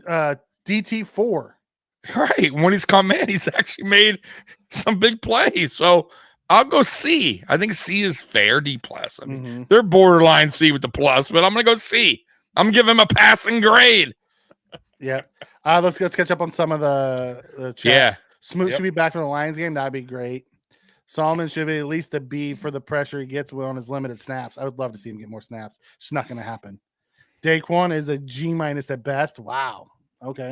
DT4. Right. When he's come in, he's actually made some big plays. So I'll go C. I think C is fair. D plus. I mean, they're borderline C with the plus, but I'm gonna go C. I'm giving him a passing grade. Yeah. Let's catch up on some of the chat. Yeah. Smoot should be back for the Lions game. That'd be great. Solomon should be at least a B for the pressure he gets on his limited snaps. I would love to see him get more snaps. It's not going to happen. Daquan is a G- at best. Wow. Okay.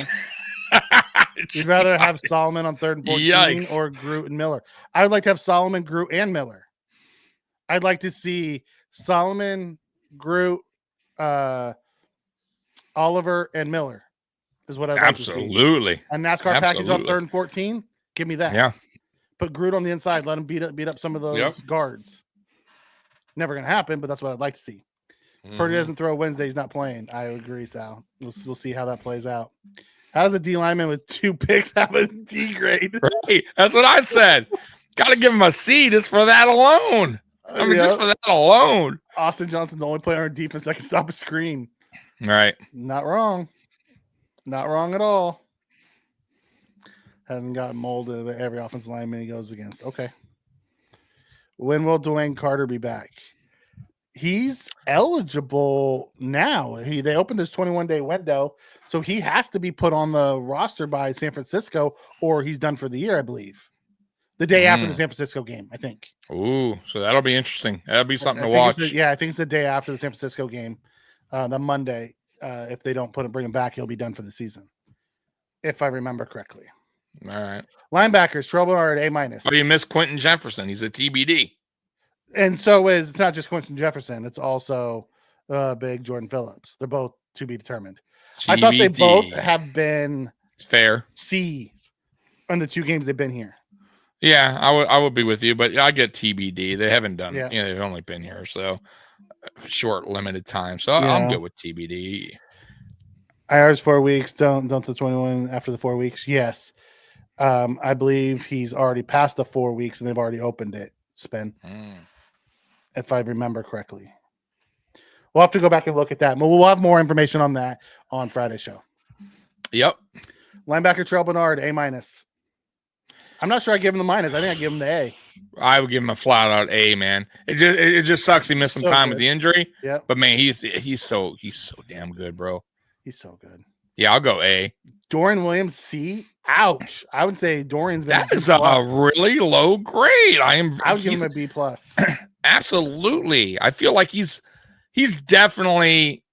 You'd rather have Solomon on 3rd and 14 Yikes. or Groot and Miller. I would like to have Solomon, Groot, and Miller. I'd like to see Solomon, Groot, Oliver, and Miller. Is what I'd like to see. Absolutely. A NASCAR package on 3rd and 14. Give me that. Yeah. Put Groot on the inside. Let him beat up some of those guards. Never going to happen, but that's what I'd like to see. Purdy doesn't throw Wednesday. He's not playing. I agree, Sal. We'll see how that plays out. How does a D lineman with 2 picks have a D grade? Right. That's what I said. Got to give him a C just for that alone. I mean, just for that alone. Austin Johnson's the only player on defense that can stop a screen. Right. Not wrong. Not wrong at all. Hasn't gotten molded by every offensive lineman he goes against. Okay. When will Dwayne Carter be back? He's eligible now. They opened his 21-day window, so he has to be put on the roster by San Francisco, or he's done for the year, I believe. The day after the San Francisco game, I think. Ooh, so that'll be interesting. That'll be something to watch. I think it's the day after the San Francisco game, the Monday. If they don't bring him back, he'll be done for the season, if I remember correctly. All right. Linebackers, Trouble are at A-. Oh, you missed Quentin Jefferson. He's a TBD. And so it's not just Quentin Jefferson. It's also big Jordan Phillips. They're both to be determined. TBD. I thought they both have been fair C's on the 2 games they've been here. Yeah, I would be with you, but I get TBD. They haven't done it. They've only been here so short, limited time. So I'm good with TBD. IR's 4 weeks. Don't the 21 after the 4 weeks. Yes. I believe he's already passed the 4 weeks and they've already opened it. Spin. If I remember correctly. We'll have to go back and look at that. But we'll have more information on that on Friday's show. Yep. Linebacker Terrell Bernard, A-. I'm not sure I give him the minus. I think I give him the A. I would give him a flat out A, man. It just sucks he missed some time with the injury. Yeah. But man, he's so damn good, bro. He's so good. Yeah, I'll go A. Dorian Williams, C. Ouch. I would say Dorian's been that is a really low grade. I would give him a B plus. Absolutely. I feel like he's definitely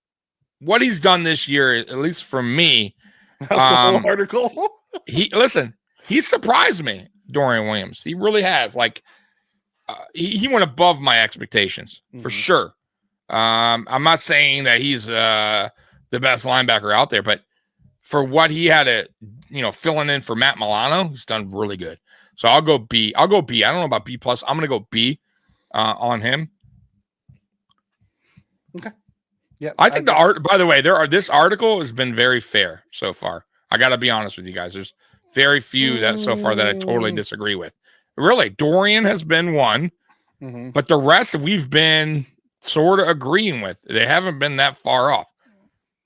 what he's done this year, at least for me. That's the whole article. He surprised me, Dorian Williams. He really has. Like he went above my expectations for sure. I'm not saying that he's the best linebacker out there, but for what he had to, filling in for Matt Milano, he's done really good. So I'll go B. I don't know about B plus. I'm going to go B on him. Okay. Yeah. I think by the way, this article has been very fair so far. I got to be honest with you guys. There's very few that so far that I totally disagree with. Really, Dorian has been one, but the rest we've been sort of agreeing with. They haven't been that far off.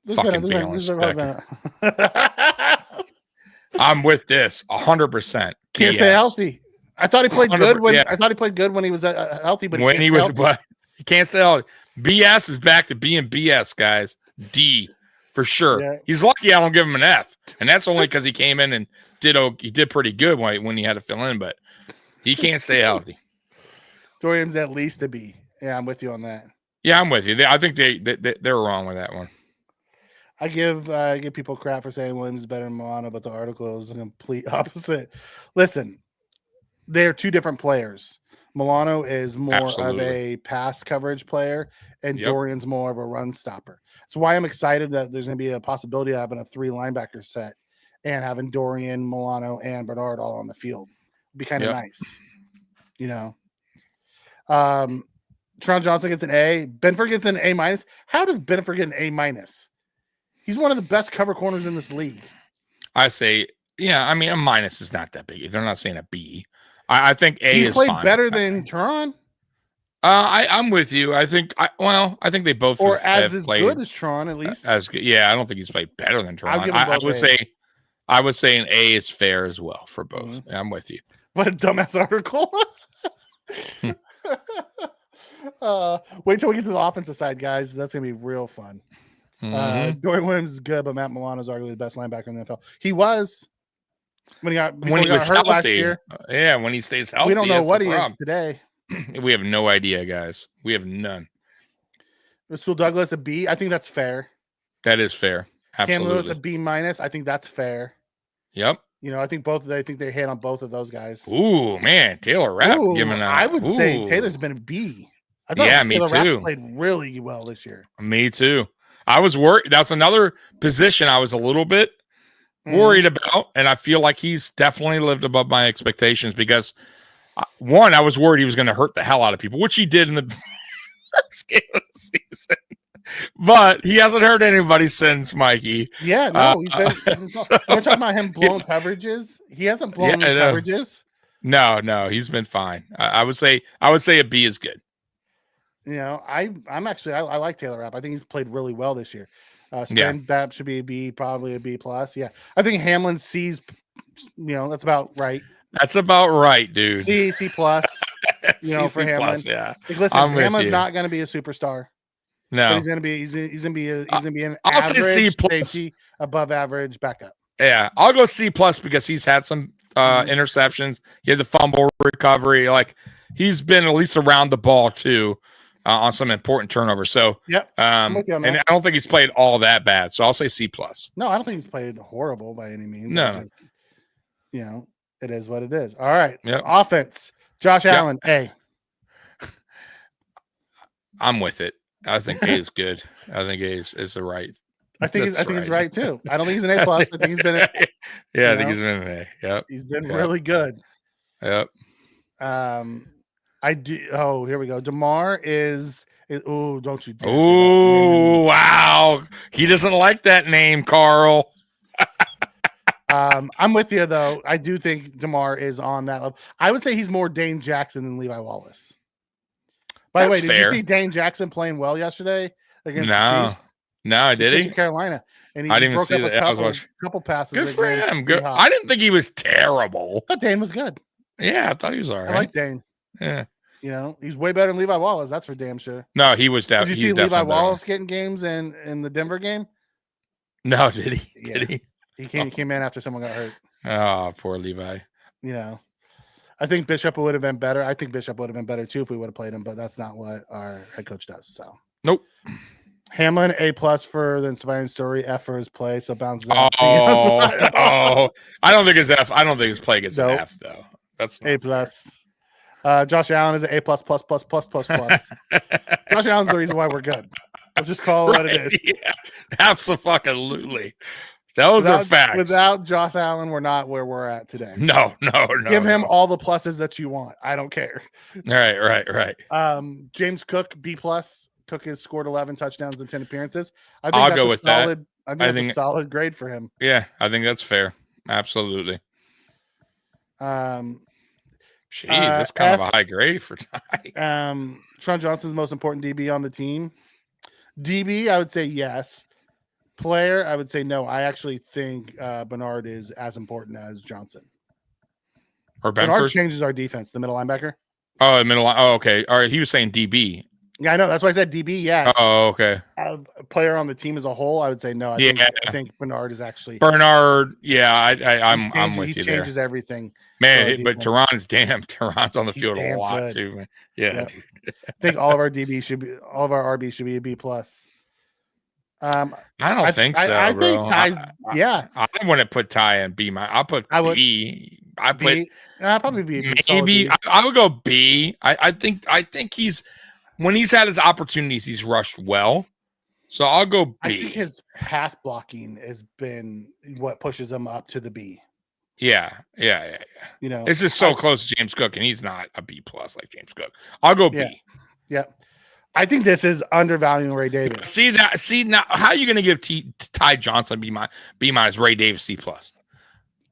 Fucking Balin Spector. I'm with this 100%. Can't stay healthy. I thought he played good when he was healthy, but he can't stay healthy. BS is back to being BS, guys. D for sure. Yeah. He's lucky I don't give him an F, and that's only because he came in and did pretty good when he had to fill in, but he can't stay healthy. Dorian's at least a B. Yeah, I'm with you on that. Yeah, I'm with you. I think they're wrong with that one. I give people crap for saying Williams is better than Milano, but the article is the complete opposite. Listen, they're 2 different players. Milano is more of a pass coverage player, and Dorian's more of a run stopper. That's why I'm excited that there's going to be a possibility of having a 3 linebacker set and having Dorian, Milano, and Bernard all on the field. It'd be kind of nice, Tron Johnson gets an A. Benford gets an A-. How does Benford get an A-? He's one of the best cover corners in this league. I say, a minus is not that big. They're not saying a B. I think A is fine. He played better than Tron? I'm with you. I think they both or as played good as Tron at least. As good. Yeah, I don't think he's played better than Tron. I would say an A is fair as well for both. Mm-hmm. I'm with you. What a dumbass article. Wait till we get to the offensive side, guys. That's gonna be real fun. Dorian Williams is good, but Matt Milano is arguably the best linebacker in the NFL. He was when he got hurt healthy. Last year. Yeah, when he stays healthy. We don't know what he is today. We have no idea, guys. We have none. Rasul Douglas a B. I think that's fair. That is fair. Absolutely. Cam Lewis a B-. I think that's fair. Yep. I think they hit on both of those guys. Ooh, man, Taylor Rapp giving a. I would say Taylor's been a B. I thought me too. Rapp played really well this year. Me too. I was worried. That's another position I was a little bit worried about, and I feel like he's definitely lived above my expectations because, one, I was worried he was going to hurt the hell out of people, which he did in the first game of the season. But he hasn't hurt anybody since, Mikey. Yeah, no, we're talking about him blowing coverages. He hasn't blown any coverages. No, he's been fine. I would say a B is good. I'm actually I like Taylor Rapp. I think he's played really well this year. Bap should be a B, probably a B+. Yeah, I think Hamlin C's. That's about right. That's about right, dude. C+. For Hamlin. Yeah. Listen, Hamlin's not going to be a superstar. No, so he's gonna be an I'll say C+, above average backup. Yeah, I'll go C+ because he's had some interceptions. He had the fumble recovery. Like he's been at least around the ball too on some important turnovers. So and I don't think he's played all that bad. So I'll say C+. No, I don't think he's played horrible by any means. No, it is what it is. All right, offense. Josh Allen, A. I'm with it. I think A is good. I think A is the right. I think he's right too. I don't think he's an A+. I think he's been. I think he's been an A. Yep. He's been really good. Yep. I do. Oh, here we go. DeMar is. Oh, don't you? Oh, wow. He doesn't like that name, Carl. I'm with you though. I do think DeMar is on that level. I would say he's more Dane Jackson than Levi Wallace. By the way, did you see Dane Jackson playing well yesterday against the Chiefs? No, did he? Carolina, and I didn't even see that. I was watching. Couple passes. Good for him. Good. I didn't think he was terrible. I thought Dane was good. Yeah, I thought he was all right. I like Dane. Yeah. He's way better than Levi Wallace. That's for damn sure. No, he was definitely. Did you see Levi Wallace getting games in the Denver game? No, did he? Yeah. Did he? He came in after someone got hurt. Oh, poor Levi. I think Bishop would have been better. I think Bishop would have been better too if we would have played him, but that's not what our head coach does. So nope. Hamlin A+ for the inspiring story. F for his play. So bounces out. I don't think his F. I don't think his play gets an F though. That's A+. Josh Allen is an A+++++++. Josh Allen's the reason why we're good. We'll just call it what it is. Yeah, absolutely. Those are facts. Without Josh Allen, we're not where we're at today. No. Give him all the pluses that you want. I don't care. Right. James Cook, B+. Cook has scored 11 touchdowns in 10 appearances. I think I'll go with that. I think that's a solid grade for him. Yeah, I think that's fair. Absolutely. Jeez, that's kind of a high grade for Ty. Tron Johnson's the most important DB on the team. DB, I would say yes. Player, I would say no. I actually think Bernard is as important as Johnson. Or Bernard changes our defense, the middle linebacker. Oh, the middle line. Oh, okay. All right. He was saying DB. Yeah, I know. That's why I said DB. Yes. Oh, okay. A player on the team as a whole, I would say no. I think Bernard is actually Bernard. Yeah, I'm with you there. He changes everything. Man, but Tehran's on the field a lot good. Too. Man. Yeah. I think all of our RBs should be a B+. I don't think so, I bro. think Ty's, I wouldn't put Ty in B. I'll put B. I'll probably B. Maybe I would go B. I think he's when he's had his opportunities, he's rushed well. So I'll go B. I think his pass blocking has been what pushes him up to the B. Yeah. It's just so close to James Cook, and he's not a B+ like James Cook. I'll go B. Yeah. I think this is undervaluing Ray Davis. See now, how are you going to give Ty Johnson B-, Ray Davis C+?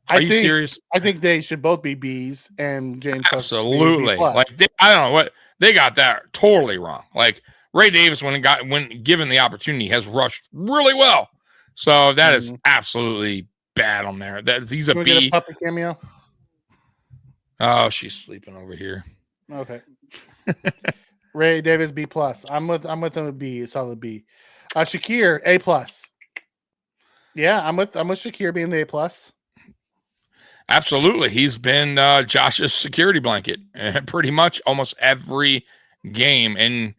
Are you serious? I think they should both be B's and James. Absolutely. Like I don't know what they got that totally wrong. Like Ray Davis, when given the opportunity, has rushed really well. So that is absolutely bad on there. He's a B. Get a puppy cameo. Oh, she's sleeping over here. Okay. Ray Davis B+. I'm with him a B, solid B. Shakir A+. Yeah, I'm with Shakir being the A+. Absolutely. He's been Josh's security blanket pretty much almost every game. And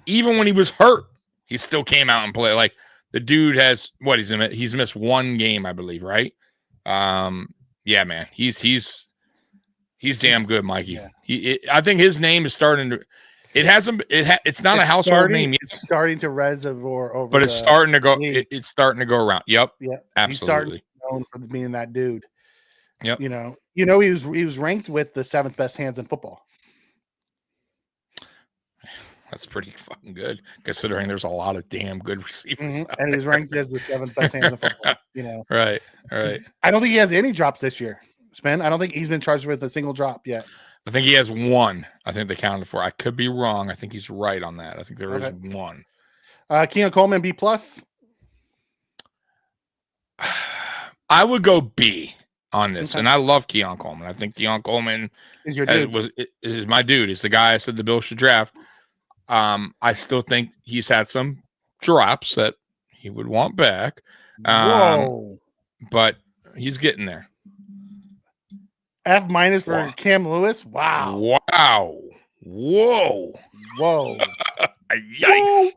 even when he was hurt, he still came out and played. Like the dude has he's missed one game, I believe, right? Yeah, man. He's damn good, Mikey. Yeah. I think his name is starting to it's not a household name yet. It's starting to reservoir over, but it's starting to go. It's starting to go around. Yep. Absolutely. He's starting to be known for being that dude. Yep. You know, he was ranked with the 7th best hands in football. That's pretty fucking good, considering there's a lot of damn good receivers. And he was ranked as the 7th best hands in football. You know, right. I don't think he has any drops this year. Spin. I don't think he's been charged with a single drop yet. I think he has one. I think they counted for. I could be wrong. I think he's right on that. I think there is one. Keon Coleman B+. I would go B on this, and I love Keon Coleman. I think Keon Coleman is your dude. Is my dude. He's the guy I said the Bills should draft. I still think he's had some drops that he would want back. Whoa! But he's getting there. F- for Cam Lewis. Wow! Whoa! Yikes!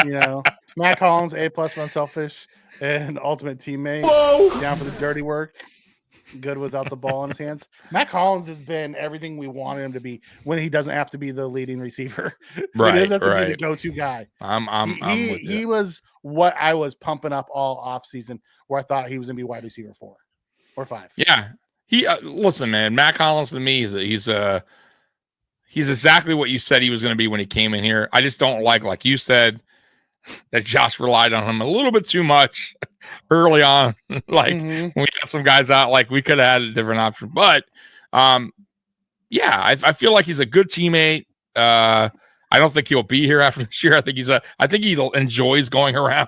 You know, Matt Collins A+ for unselfish and ultimate teammate. Down for the dirty work. Good without the ball in his hands. Matt Collins has been everything we wanted him to be when he doesn't have to be the leading receiver. Right, he doesn't have to be the go-to guy. I'm with you. He was what I was pumping up all offseason, where I thought he was going to be wide receiver 4 or 5. Yeah. He listen, man. Matt Collins to me he's exactly what you said he was going to be when he came in here. I just don't like you said, that Josh relied on him a little bit too much early on. When we got some guys out, like we could have had a different option. But I feel like he's a good teammate. I don't think he'll be here after this year. I think he enjoys going around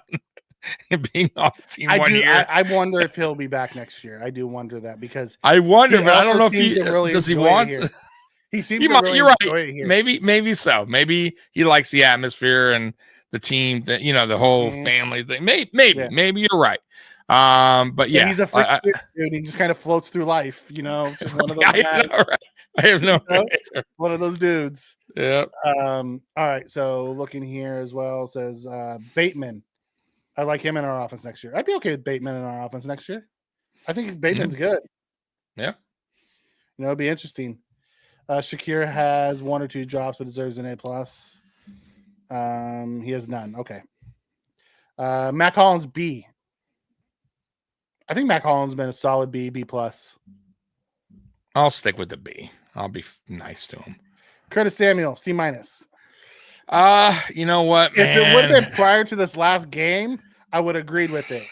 and being on the team year. I wonder if he'll be back next year. I do wonder that because I wonder, but I don't know if he really does. He want to. He seems to really enjoy it here. Maybe so. Maybe he likes the atmosphere and the team, the whole family thing. Maybe you're right. But yeah, he's a freak dude. He just kind of floats through life, just one of those guys. I have no idea. One of those dudes. Yeah. All right. So looking here as well says Bateman. I like him in our offense next year. I'd be okay with Bateman in our offense next year. I think Bateman's good. Yeah. It'd be interesting. Shakir has 1 or 2 drops, but deserves an A+. He has none. Okay. Matt Collins B. I think Matt Collins has been a solid B+. I'll stick with the B. I'll be nice to him. Curtis Samuel C-. You know what, man? If it would have been prior to this last game, I would have agreed with it.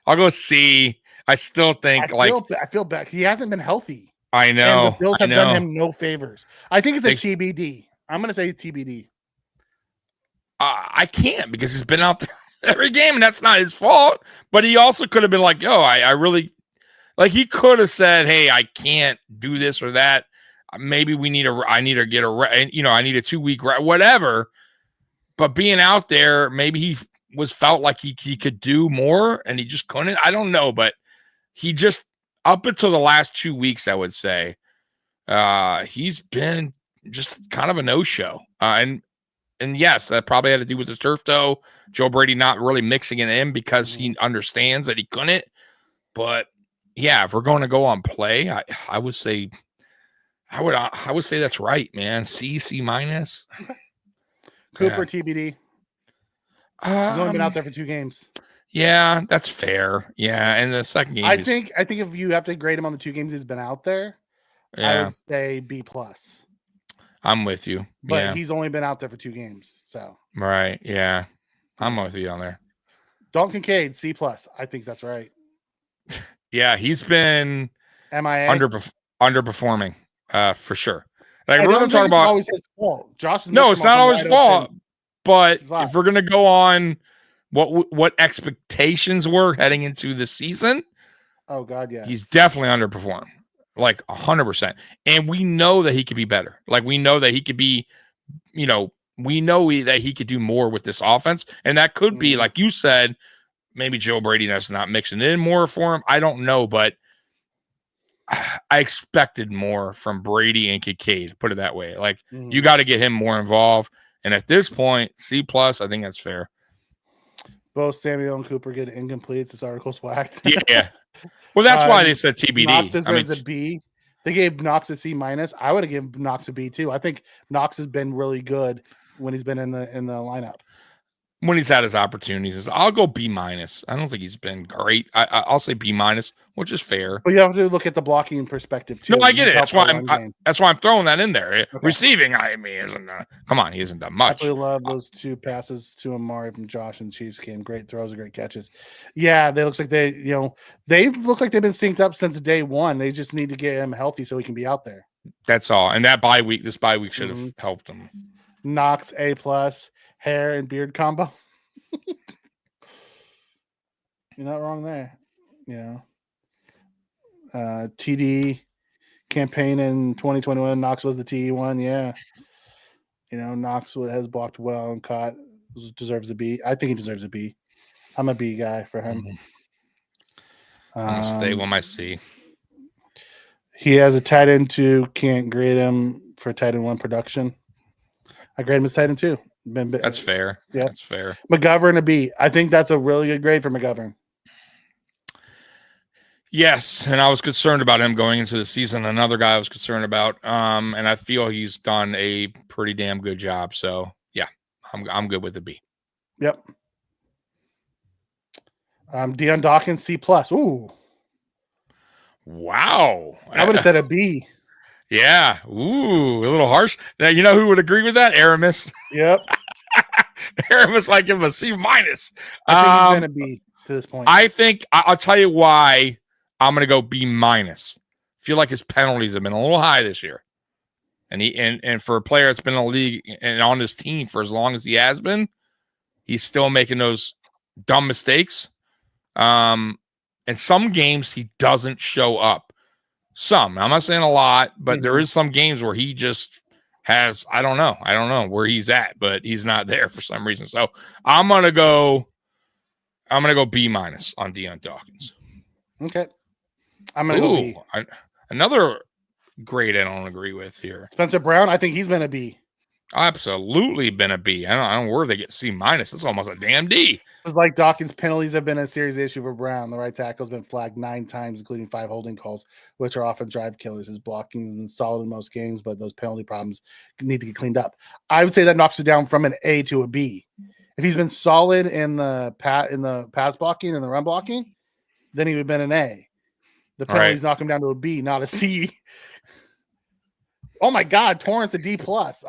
I'll go C. I still think I feel bad. He hasn't been healthy. I know. And the Bills have done him no favors. I think it's a TBD. I'm going to say TBD. I can't because he's been out there every game, and that's not his fault. But he also could have been like, "Yo, I really like." He could have said, "Hey, I can't do this or that. Maybe I need to get I need a 2-week whatever." But being out there, maybe he felt like he could do more, and he just couldn't. I don't know, but he just up until the last 2 weeks, I would say, he's been just kind of a no-show, And yes, that probably had to do with the turf toe. Joe Brady not really mixing it in because he understands that he couldn't. But yeah, if we're going to go on play, I would say that's right, man. C-. Cooper TBD. He's only been out there for 2 games. Yeah, that's fair. Yeah, and the second game, I think if you have to grade him on the 2 games he's been out there, I would say B+. I'm with you. But he's only been out there for 2 games. So right. Yeah. I'm with you on there. Dalton Kincaid, C+. I think that's right. Yeah, he's been MIA. underperforming for sure. Like, we're going to talk about always his fault. Josh. No, it's not always fault. But if we're going to go on what expectations were heading into the season, oh God, yeah, he's definitely underperformed, like 100%. And we know that he could be better. Like, we know that he could be, we know that he could do more with this offense, and that could be, like you said, maybe Joe Brady that's not mixing in more for him. I don't know, but I expected more from Brady and Kincaid, put it that way. Like, you got to get him more involved. And at this point, C+, I think that's fair. Both Samuel and Cooper get incompletes. This article's whacked. Yeah. Well, that's why they said TBD. Knox deserves a B. They gave Knox a C-. I would have given Knox a B too. I think Knox has been really good when he's been in the lineup. When he's had his opportunities, I'll go B-. I don't think he's been great. I'll say B-, which is fair. But you have to look at the blocking perspective too. No, I get it. That's why I'm throwing that in there. Okay. Receiving, isn't. Come on, he hasn't done much. I really love those 2 passes to Amari from Josh and Chiefs game. Great throws and great catches. Yeah, they look like they look like they've been synced up since day one. They just need to get him healthy so he can be out there. That's all. And that this bye week should have helped him. Knox A+. Hair and beard combo. You're not wrong there. TD campaign in 2021. Knox was the TD one. Yeah. Knox has blocked well and caught. Deserves a B. I think he deserves a B. I'm a B guy for him. I'm going to stay with my C. He has a tight end 2. Can't grade him for tight end 1 production. I grade him as tight end 2. That's fair. Yeah, that's fair. McGovern a B. I think that's a really good grade for McGovern. Yes, and I was concerned about him going into the season. Another guy I was concerned about, and I feel he's done a pretty damn good job. So yeah, I'm good with the B. Yep. Deion Dawkins C+. Ooh. Wow. I would have said a B. Yeah. Ooh, a little harsh. Now, you know who would agree with that? Aramis. Yep. Aramis might give him a C-. I think he's going to be to this point. I think I'll tell you why I'm going to go B-. Feel like his penalties have been a little high this year. And and for a player that's been in the league and on this team for as long as he has been, he's still making those dumb mistakes. And some games he doesn't show up. Some. I'm not saying a lot, but there is some games where he just has, I don't know where he's at, but he's not there for some reason. So I'm gonna go B- on Deion Dawkins. Okay. I'm gonna go B. Another grade I don't agree with here. Spencer Brown, I think he's been a B. Absolutely been a B. I don't know where they get C-. It's almost a damn D. It's like Dawkins' penalties have been a serious issue for Brown. The right tackle has been flagged 9 times, including 5 holding calls, which are often drive killers. His blocking is solid in most games, but those penalty problems need to get cleaned up. I would say that knocks it down from an A to a B. If he's been solid in the pass blocking and the run blocking, then he would have been an A. The penalties knock him down to a B, not a C. Oh my God, Torrance a D+.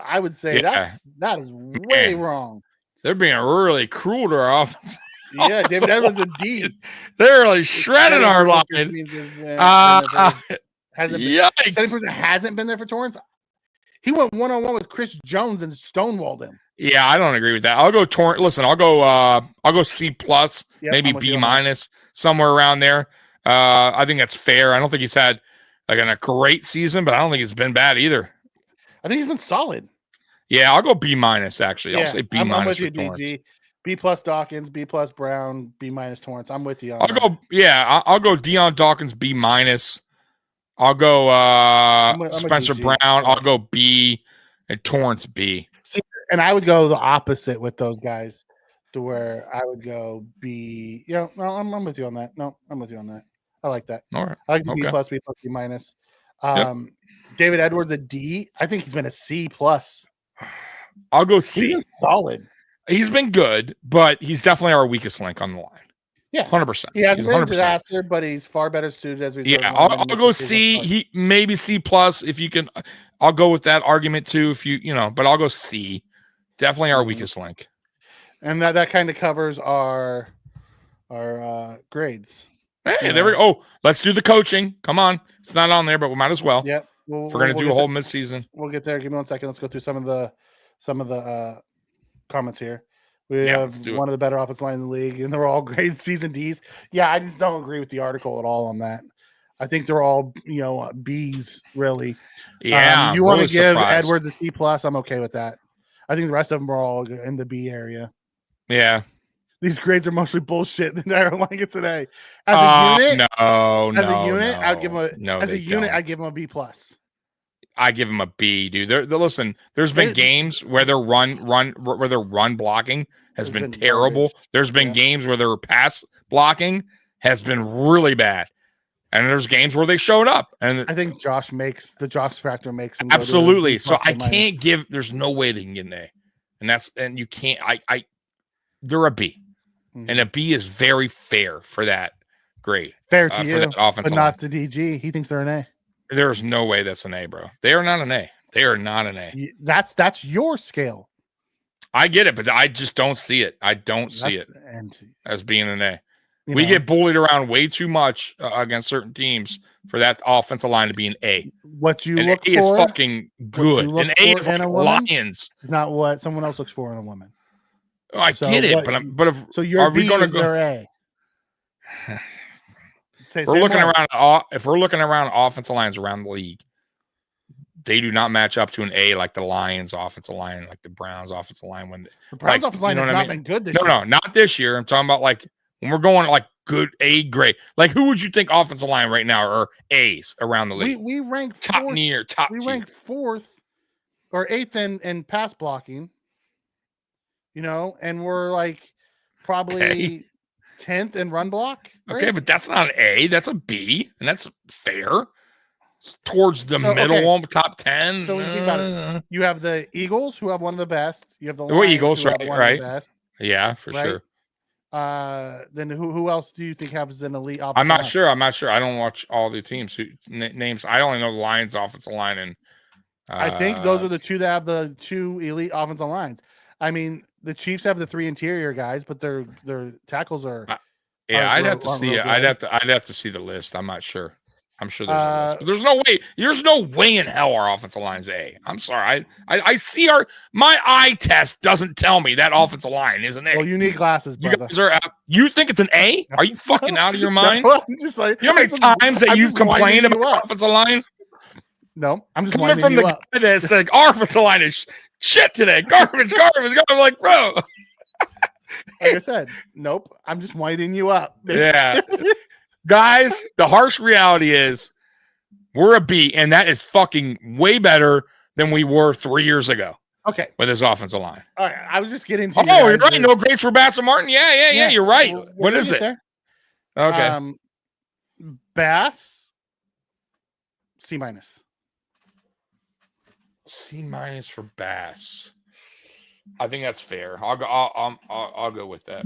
I would say that is way wrong. They're being really cruel to our offense. Yeah, David Edwards a D. They're really shredding our line. Hasn't been there for Torrance. He went 1-on-1 with Chris Jones and stonewalled him. Yeah, I don't agree with that. I'll go Torrance. Listen, I'll go C+, maybe B-, somewhere around there. I think that's fair. I don't think he's had a great season, but I don't think it's been bad either. I think he's been solid. Yeah, I'll go B-, actually. I'll say B- I'm with for you, Torrance. DG. B+ Dawkins, B+ Brown, B- Torrance. I'm with you on I'll go Deion Dawkins, B-. I'll go Spencer Brown. I'll go B, and Torrance B. See, and I would go the opposite with those guys, to where I would go B. No, I'm with you on that. No, I'm with you on that. I like that. All right. I like the B+, B+, B-. David Edwards a D. I think he's been a C+. I'll go C. He's been solid. He's been good, but he's definitely our weakest link on the line. Yeah, 100%. He hasn't been a disaster, but he's far better suited as we. Yeah, I'll go C. He maybe C+ if you can. I'll go with that argument too. If but I'll go C. Definitely our weakest link. And that kind of covers our grades. Hey, there we go. Oh, let's do the coaching. Come on, it's not on there, but we might as well. Yep. If we're going to do a whole midseason. We'll get there. Give me 1 second. Let's go through some of the comments here. We have one of the better offensive line in the league, and they're all great season Ds. Yeah, I just don't agree with the article at all on that. I think they're all, Bs, really. Yeah. You want to give Edwards a C+, I'm okay with that. I think the rest of them are all in the B area. Yeah. These grades are mostly bullshit. The entire line gets an A. As a unit, I'd give him I'd give him a B+. I give him a B, dude. Listen, there's been games where their run blocking has been terrible. Garbage. There's been games where their pass blocking has been really bad. And there's games where they showed up. And I think the Josh factor makes them absolutely. So I can't give. There's no way they can get an A, and you can't. They're a B, and a B is very fair for that grade. Fair to you, but not to DG. He thinks they're an A. There's no way that's an A, bro. They are not an A. They are not an A. That's your scale. I get it, but I just don't see it. I don't see it as being an A. We get bullied around way too much against certain teams for that offensive line to be an A. What you look for is fucking good. An A is like Lions. It's not what someone else looks for in a woman. Oh, I get it, but your B is their A. If we're looking around offensive lines around the league, they do not match up to an A like the Lions offensive line, like the Browns offensive line. When the Browns offensive line has not been good this year. No, not this year. I'm talking about like when we're going like good A grade. Like who would you think offensive line right now are A's around the league? We rank top fourth, tier. We rank 4th or 8th in pass blocking. And we're like probably 10th in run block. Right? Okay, but that's not an A. That's a B, and that's fair. It's towards the middle, top 10. So when you think about it, you have the Eagles, who have one of the best. You have the Eagles, who have one of the best. Yeah, for sure. Then who else do you think has an elite offensive I'm not line? sure. I don't watch all the teams names. I only know the Lions offensive line, and I think those are the two that have the 2 elite offensive lines. I mean, the Chiefs have the 3 interior guys, but their tackles are. I'd have to see it. I'd have to see the list. I'm not sure. I'm sure there's a list, but there's no way. There's no way in hell our offensive line's A. I'm sorry. I see my eye test doesn't tell me that offensive line is an A. Well, you need glasses, brother. You think it's an A? Are you fucking out of your mind? No, I'm just like, you know how many times that you've complained about offensive line? No, I'm just coming from the guy that said our offensive line is shit today. Garbage. I'm like, bro. Like I said, nope. I'm just winding you up. Yeah. Guys, the harsh reality is we're a B, and that is fucking way better than we were 3 years ago. Okay. With his offensive line. All right. I was just getting to you're right. No grades for Bass and Martin. Yeah, you're right. What is it? There. Okay. Bass, C-. C- for Bass. I think that's fair. I'll go with that.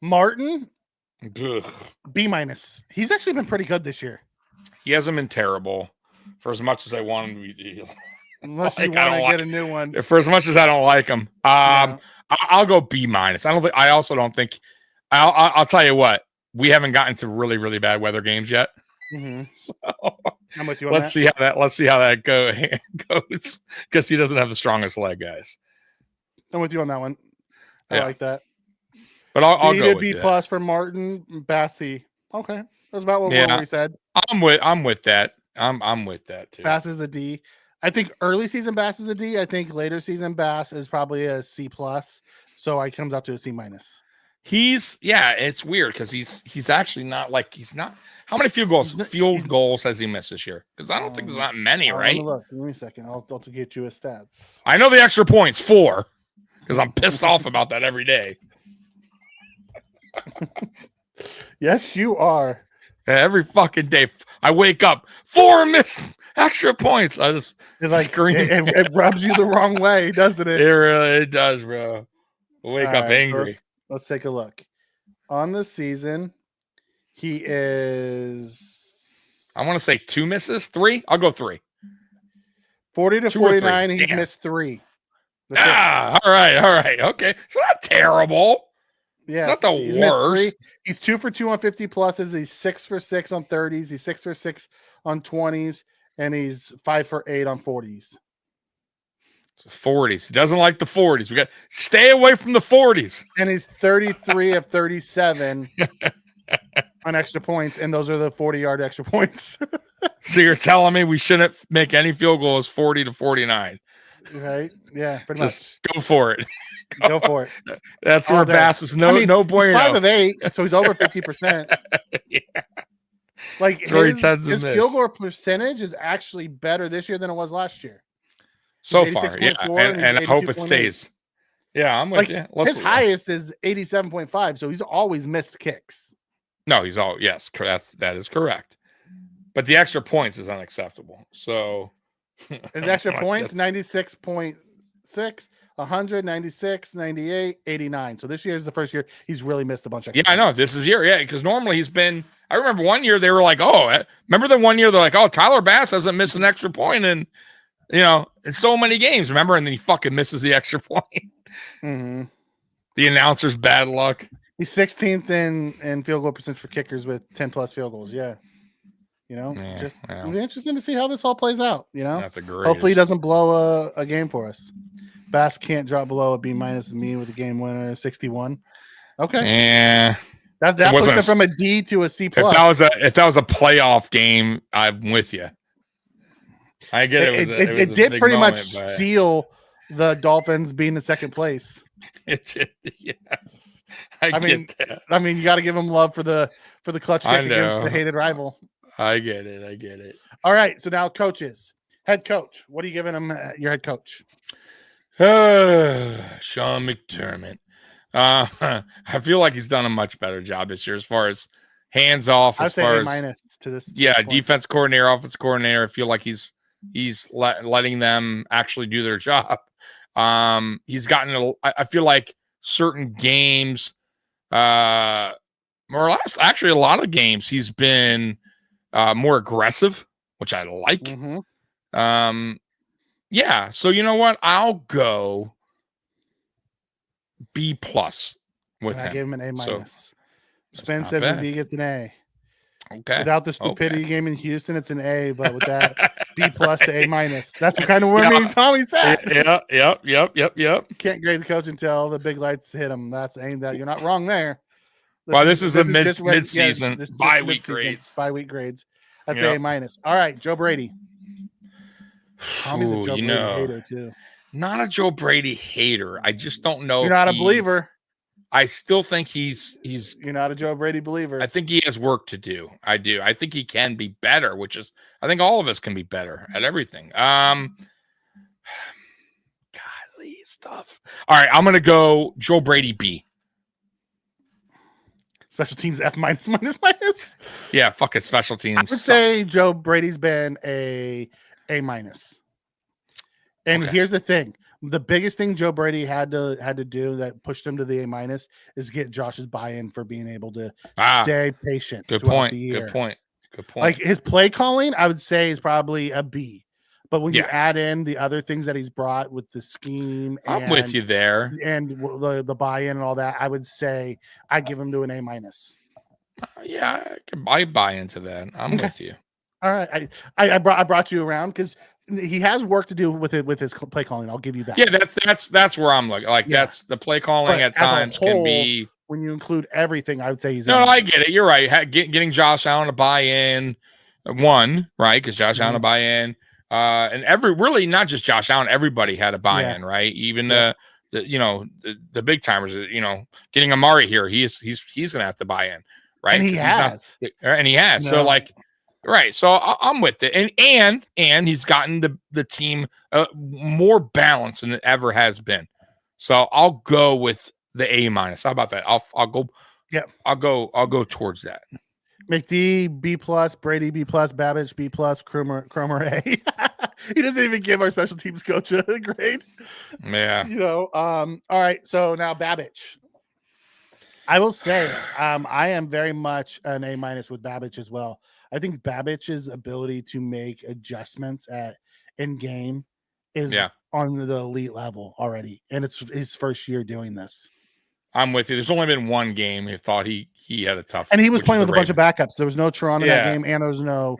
Martin, Ugh. B-. He's actually been pretty good this year. He hasn't been terrible for as much as I want him to be. Unless you want to get a new one. For as much as I don't like him. I'll go B-. I also don't think I'll tell you what, we haven't gotten to really, really bad weather games yet. Mm-hmm. So I'm with you on let's see how that goes because he doesn't have the strongest leg, guys. I'm with you on that one. I like that. But I'll go with B+ that. for Martin, Bassy. Okay, that's about what we said. I'm with that. I'm with that too. Bass is a D. I think early season Bass is a D. I think later season Bass is probably a C+. So it comes out to a C-. It's weird because he's actually not like he's not. How many field goals has he missed this year? Because I don't think there's not many, right? Look, give me a second. I'll get you his stats. I know the extra points 4 because I'm pissed off about that every day. Yes, you are. Every fucking day I wake up 4 missed extra points. I just scream. It rubs you the wrong way, doesn't it? It really does, bro. I wake up angry. So let's take a look. On the season, he is. I want to say 2 misses, 3. I'll go 3. 40 to 49. He's missed 3. All right. Okay, so not terrible. Yeah, it's not the worst. He's 2 for 2 on 50 pluses. He's 6 for 6 on 30s. He's 6 for 6 on 20s, and he's 5 for 8 on 40s. 40s. He doesn't like the 40s. We got stay away from the 40s. And he's 33 of 37 on extra points, and those are the 40-yard extra points. So you're telling me we shouldn't make any field goals 40 to 49? Right? Yeah, pretty much. Go for it. Go for it. That's where Bass is no bueno. 5 of 8, so he's over 50%. Yeah. Like his field goal percentage is actually better this year than it was last year. So far, yeah, and I hope it stays. Yeah, I'm with you. His highest is 87.5, so he's always missed kicks. No, that is correct. But the extra points is unacceptable. So his extra points 96.6, 100, 96, 98, 89. So this year is the first year he's really missed a bunch of I know. This is year, because normally he's been. I remember one year they were like, remember the one year they're like, Tyler Bass hasn't missed an extra point in so many games, remember? And then he fucking misses the extra point. Mm-hmm. The announcer's bad luck. He's 16th in field goal percentage for kickers with 10 plus field goals. Yeah. It'll be interesting to see how this all plays out. Hopefully he doesn't blow a game for us. Bass can't drop below a B- with me with a game winner 61. Okay. Yeah. That pushed him from a D to a C+. If that was a playoff game, I'm with you. I get it. It did pretty much seal the Dolphins being in second place. It did, yeah. I get that. I mean, you got to give him love for the clutch kick against the hated rival. I get it. All right, so now coaches. Head coach. What are you giving him? Your head coach. Sean McDermott. I feel like he's done a much better job this year as far as hands off. As far as to this. Defense coordinator, offense coordinator. I feel like he's letting them actually do their job. He's gotten. I feel like certain games, more or less, actually a lot of games, he's been more aggressive, which I like. Mm-hmm. Yeah. So you know what? I'll go B+ with him. I gave him an A-. So, Spence says when B gets an A. Okay. Without the stupidity game in Houston, it's an A, but with that B+ to A-. That's kind of where me and Tommy sat. Yep. Can't grade the coach until the big lights hit him. That's aimed at. You're not wrong there. This is mid-season bye-week grades. Bye-week grades. That's A-. All right, Joe Brady. Tommy's a Joe Brady hater too. Not a Joe Brady hater. I just don't know. You're not a believer. I still think he's. You're not a Joe Brady believer. I think he has work to do. I do. I think he can be better, which is. I think all of us can be better at everything. Godly stuff. All right, I'm gonna go Joe Brady B. Special teams F-. Yeah, fuck it. Special teams. I would say Joe Brady's been A-. And here's the thing. The biggest thing Joe Brady had to do that pushed him to the A- is get Josh's buy-in for being able to stay patient. Good point. Good point. Like his play calling, I would say is probably a B. But when you add in the other things that he's brought with the scheme, I'm with you there, and the buy-in and all that, I would say I give him to an A-. I buy into that. I'm with you. All right, I brought you around because he has work to do with his play calling. I'll give you that. Yeah, that's where I'm that's the play calling at times can be. When you include everything, I would say he's. No, I get it. You're right. Getting Josh Allen to buy in, right? Because Josh Allen to buy in, and really not just Josh Allen. Everybody had a buy in, right? Even the big timers. Getting Amari here, he's gonna have to buy in, right? And he has. So right. So I'm with it, and he's gotten the team more balanced than it ever has been. So I'll go with the A-. How about that? I'll go. Yeah. I'll go towards that. McD B+, Brady B+, Babbage B+, Cromer A. He doesn't even give our special teams coach a grade. Yeah. All right. So now Babbage. I will say I am very much an A- with Babbage as well. I think Babbage's ability to make adjustments in game is on the elite level already, and it's his first year doing this. I'm with you. There's only been one game he thought he had a tough, and he was playing with a bunch of backups. There was no Toronto in that game, and there was no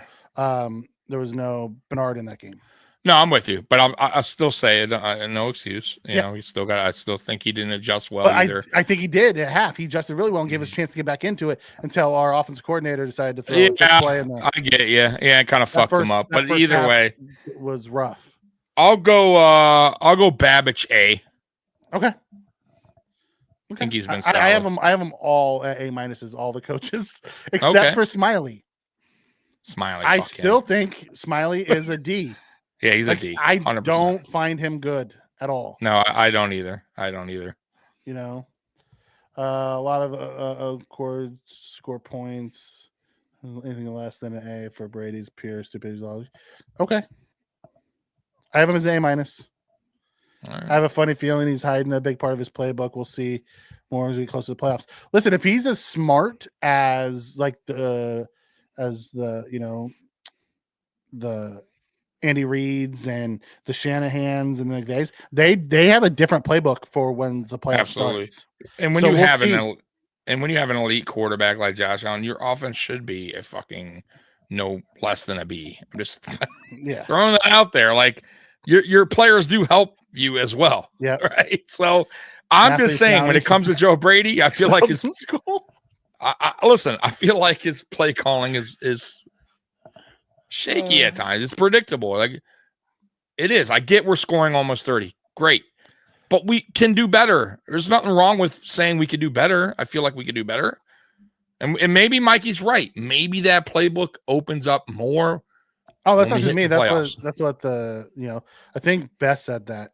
there was no Bernard in that game. No, I'm with you, but I still say it. No excuse. You know, he still got. I still think he didn't adjust well either. I think he did at half. He adjusted really well and gave us a chance to get back into it until our offensive coordinator decided to throw a play in there. I get it. Yeah, it kind of fucked him up. But either way, it was rough. I'll go Babbage A. Okay. I think he's been solid. I have them all at A minuses, all the coaches, except for Smiley. I still think Smiley is a D. Yeah, he's a D. 100%. I don't find him good at all. No, I don't either. You know, a lot of score points. Anything less than an A for Brady's pure stupidity. Okay. I have him as A minus. Right. I have a funny feeling he's hiding a big part of his playbook. We'll see more as we get close to the playoffs. Listen, if he's as smart as the Andy Reid's and the Shanahans and the guys, they have a different playbook for when the playoffs starts. And when you have an elite quarterback like Josh Allen, your offense should be a fucking no less than a B. I'm just throwing that out there. Like your players do help you as well. Yeah. Right. So I'm just saying when it comes to Joe Brady, I feel like his I feel like his play calling is shaky at times. It's predictable. Like it is. I get we're scoring almost 30. Great. But we can do better. There's nothing wrong with saying we could do better. I feel like we could do better. And maybe Mikey's right. Maybe that playbook opens up more. Oh, that's not just me. That's what I think Beth said that.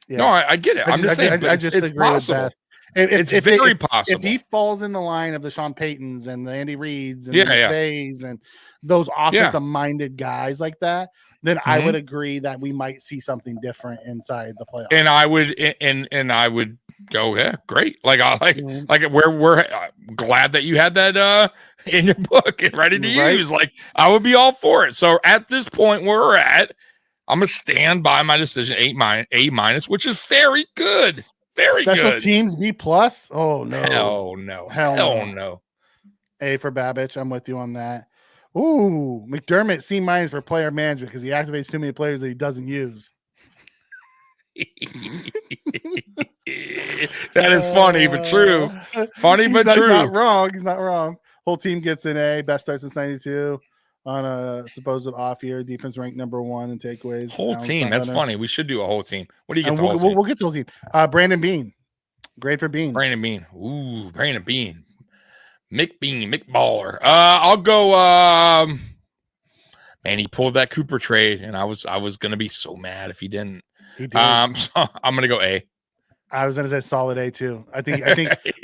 Yeah. No, I get it. I'm just saying. I just agree possible. with Beth. It's very possible. If he falls in the line of the Sean Paytons and the Andy Reids and the McVays and those offensive-minded guys like that, then I would agree that we might see something different inside the playoffs. And I would go, yeah, great. Like we're glad that you had that in your book and ready to use. Like I would be all for it. So at this point where we're at, I'm gonna stand by my decision, A minus, which is very good. Very good. Special teams B plus. Oh no. Hell no. A for Babbage. I'm with you on that. Ooh, McDermott C minus for player management because he activates too many players that he doesn't use. That is funny but true. Funny but true. He's not wrong. Whole team gets an A. Best start since 92 on a supposed off year. Defense ranked number 1 in takeaways. Whole team. That's funny. We should do a whole team. What do you get? We'll get to the whole team. Brandon Bean. Grade for Bean. Brandon Bean. Ooh, Brandon Bean. Mick Baller. I'll go. Man, he pulled that Cooper trade, and I was gonna be so mad if he didn't. He did. So I'm gonna go A. I was gonna say solid A too. I think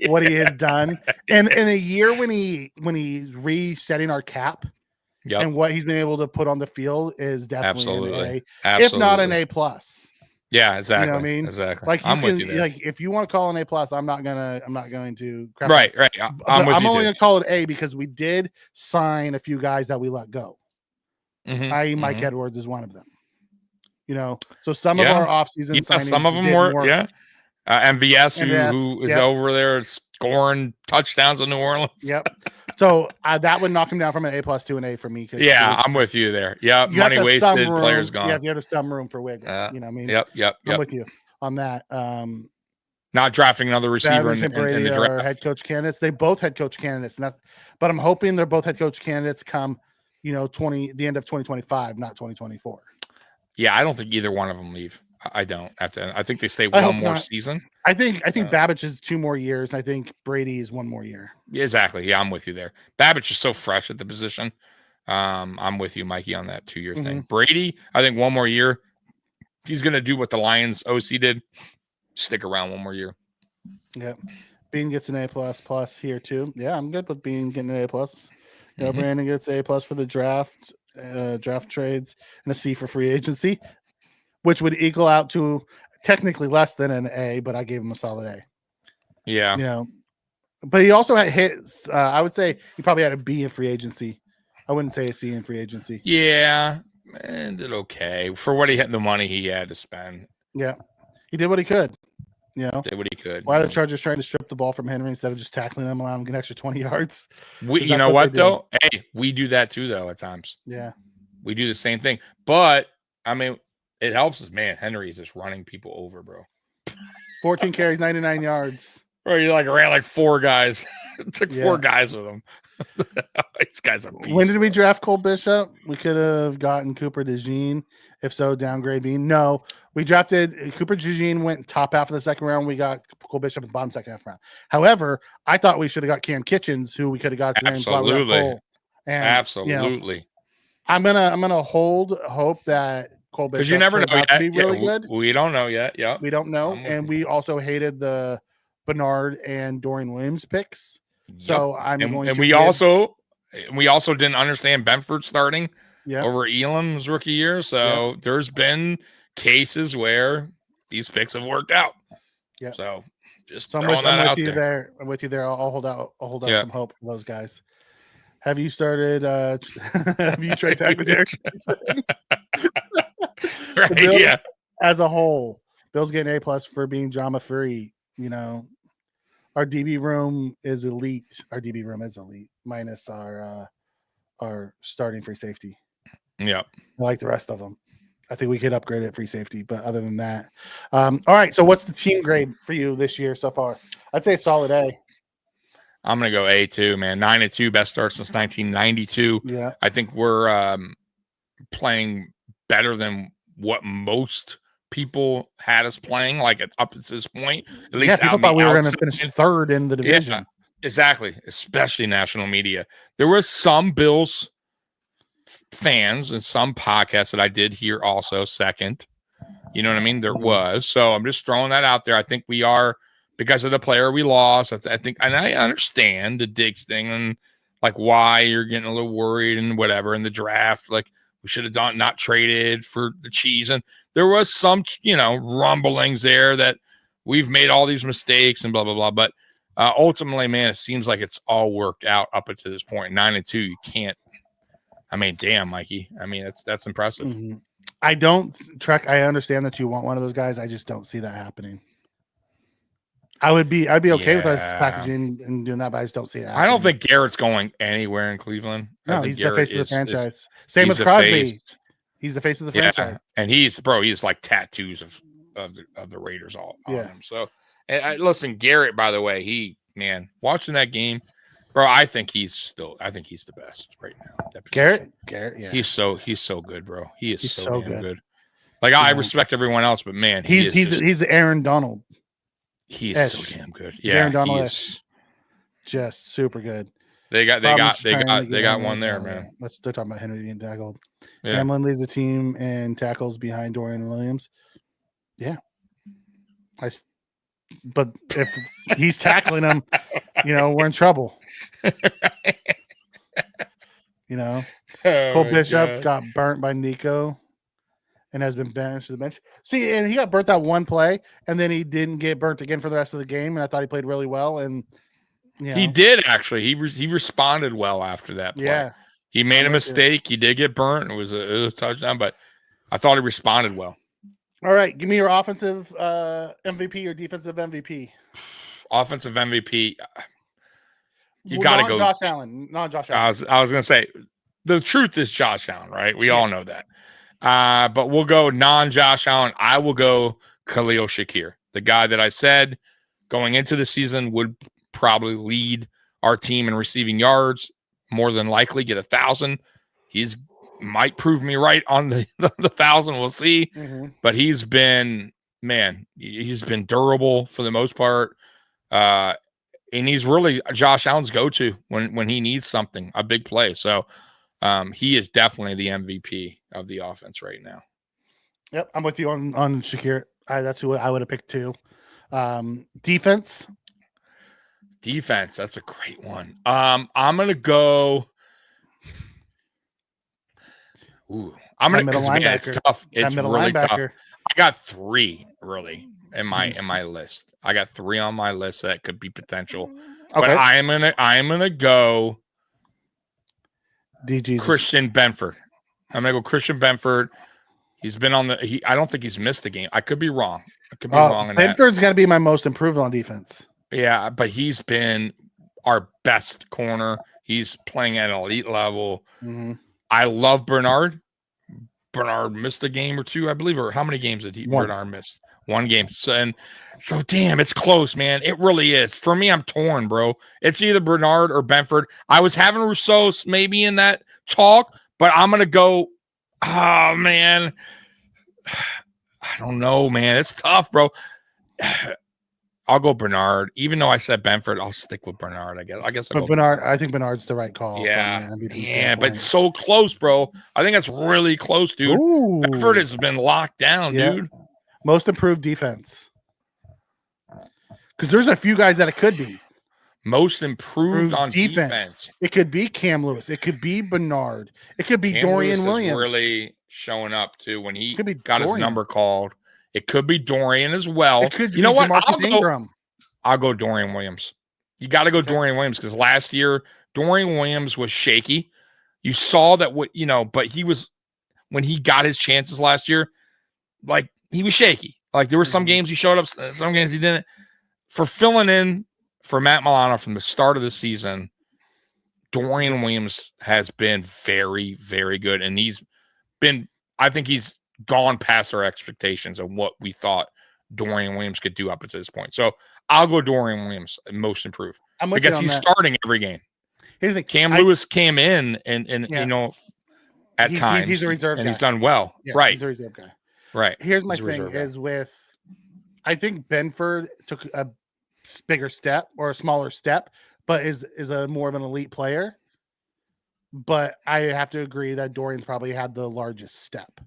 what he has done, and in a year when he's resetting our cap, and what he's been able to put on the field is definitely an A, if not an A plus. Yeah, exactly. You know what I mean? Exactly. Like I'm with you there. Like if you want to call an A plus, I'm not going to. Right. I'm only going to call it A because we did sign a few guys that we let go. I.e., Mike Edwards is one of them. You know, so some of our offseason signings, some of them were MVS who is over there scoring touchdowns in New Orleans. Yep. So that would knock him down from an A plus to an A for me. I'm with you there. Yeah, money wasted, players gone. Yeah, you have some room for wiggle. You know what I mean? Yep. I'm with you on that. Not drafting another receiver in the draft. Head coach candidates. They both head coach candidates. But I'm hoping they're both head coach candidates come, the end of 2025, not 2024. Yeah, I don't think either one of them leave. I don't have to. I think they stay one more season. I think Babbage is 2 more years. I think Brady is 1 more year. Exactly. Yeah, I'm with you there. Babbage is so fresh at the position. I'm with you, Mikey, on that 2-year thing. Brady, I think 1 more year. He's going to do what the Lions OC did. Stick around 1 more year. Yep. Bean gets an A plus here too. Yeah, I'm good with Bean getting an A plus. Brandon gets A plus for the draft trades and a C for free agency, which would equal out to technically less than an A, but I gave him a solid A. Yeah. But he also had hits. I would say he probably had a B in free agency. I wouldn't say a C in free agency. Yeah. And did okay. For what he had, the money he had to spend. Yeah. He did what he could. Did what he could. Why are the Chargers trying to strip the ball from Henry instead of just tackling him, allowing him to get an extra 20 yards? You know what though? Hey, we do that too, though, at times. Yeah. we do the same thing. But I mean, it helps us, man. Henry is just running people over, bro. 14 carries, 99 yards. Bro, you like ran like 4 guys. It took 4 guys with him. This guy's a beast. When did we draft Cole Bishop? We could have gotten Cooper DeJean. If so, downgrade being no. We drafted Cooper DeJean, went top half of the second round. We got Cole Bishop at the bottom second half round. However, I thought we should have got Cam Kitchens, who we could have got today. Absolutely. And, absolutely. You know, I'm gonna hold hope that Cole Bishop, because you never know yet. To be really good. We don't know yet. Yeah, we don't know, and we also hated the Bernard and Dorian Williams picks. So we also didn't understand Benford starting over Elam's rookie year. So there's been cases where these picks have worked out. Yeah. So just throwing that out there. I'm with you there. I'll hold out some hope for those guys. Have you started? Have you trade tag with Derek? Right. Bills, as a whole, Bills getting A+ for being drama free. You know, our DB room is elite. Minus our starting free safety. Yeah, I like the rest of them. I think we could upgrade it at free safety, but other than that, all right. So, what's the team grade for you this year so far? I'd say solid A. I'm gonna go A2, man. 9-2, best start since 1992. Yeah, I think we're playing better than what most people had us playing, like up at this point. At least people thought we were going to finish third in the division. Yeah, exactly, especially national media. There was some Bills fans and some podcasts that I did hear also second. You know what I mean? There was. So I'm just throwing that out there. I think we are, because of the player we lost. I think, and I understand the Diggs thing and like why you're getting a little worried and whatever in the draft. Like we should have not traded for the cheese. And there was some, rumblings there that we've made all these mistakes and blah, blah, blah. But ultimately, man, it seems like it's all worked out up until this point. 9-2, you can't. I mean, damn, Mikey. I mean, that's impressive. Mm-hmm. I don't, Trek. I understand that you want one of those guys. I just don't see that happening. I'd be okay with us packaging and doing that, but I just don't see it happening. I don't think Garrett's going anywhere in Cleveland. No, he's the face of the franchise. Same with Crosby. He's the face of the franchise. And he's like tattoos of the Raiders all on him. So, listen, Garrett, by the way, watching that game, bro, I think he's the best right now. Garrett, yeah. He's so good, bro. He's so damn good. Like I respect everyone else, but man, he's the Aaron Donald. He's so damn good. Yeah, Aaron Donald is just super good. They got one there, man. They're talking about Henry getting tackled. Yeah. Hamlin leads the team in tackles behind Dorian Williams. Yeah. But if he's tackling them, we're in trouble. Cole Bishop got burnt by Nico and has been benched to the bench. See, and he got burnt that one play, and then he didn't get burnt again for the rest of the game. And I thought he played really well. And he did actually. He responded well after that play. Yeah, he made a mistake. He did get burnt. It was a touchdown, but I thought he responded well. All right, give me your offensive MVP or defensive MVP. Offensive MVP. You got to go. Josh Allen. Not Josh Allen. I was going to say, the truth is Josh Allen, right? We all know that. But we'll go non-Josh Allen. I will go Khalil Shakir, the guy that I said going into the season would probably lead our team in receiving yards, more than likely get 1,000. He's might prove me right on the 1,000. We'll see. Mm-hmm. But he's been durable for the most part. And he's really Josh Allen's go-to when he needs something, a big play. So he is definitely the MVP of the offense right now. Yep, I'm with you on Shakir. That's who I would have picked too. Defense, that's a great one. I'm gonna go. I'm gonna because it's tough. It's really tough. I got 3 really in my list. I got 3 on my list that could be potential. Okay. But I am gonna go Christian Benford. I'm gonna go Christian Benford. He's been on I don't think he's missed a game. I could be wrong. Benford's gonna be my most improved on defense. Yeah, but he's been our best corner. He's playing at an elite level. Mm-hmm. I love Bernard. Bernard missed a game or two, I believe, or how many games did Bernard miss? One game. So damn, it's close, man. It really is. For me, I'm torn, bro. It's either Bernard or Benford. I was having Rousseau maybe in that talk, but I'm gonna go. Oh man, I don't know, man. It's tough, bro. I'll go Bernard. Even though I said Benford, I'll stick with Bernard. I guess. But Bernard, I think Bernard's the right call. Yeah, but it's so close, bro. I think it's really close, dude. Ooh. Benford has been locked down, dude. Most improved defense. Because there's a few guys that it could be. Most improved on defense. It could be Cam Lewis. It could be Bernard. It could be Dorian Williams. Is really showing up too when he got his number called. It could be Dorian as well. It could be what? I'll go Dorian Williams. You got to go Dorian Williams because last year Dorian Williams was shaky. You saw that but he was when he got his chances last year, like he was shaky. Like there were some games he showed up, some games he didn't. For filling in for Matt Milano from the start of the season, Dorian Williams has been very, very good. And I think he's gone past our expectations of what we thought Dorian Williams could do up until this point. So I'll go Dorian Williams, most improved. Because he's starting every game. Here's the thing. Cam Lewis came in and at times. He's a reserve guy. And he's done well. Yeah, right. He's a reserve guy. Right. Here's my thing is I think Benford took a bigger step or a smaller step, but is a more of an elite player. But I have to agree that Dorian's probably had the largest step.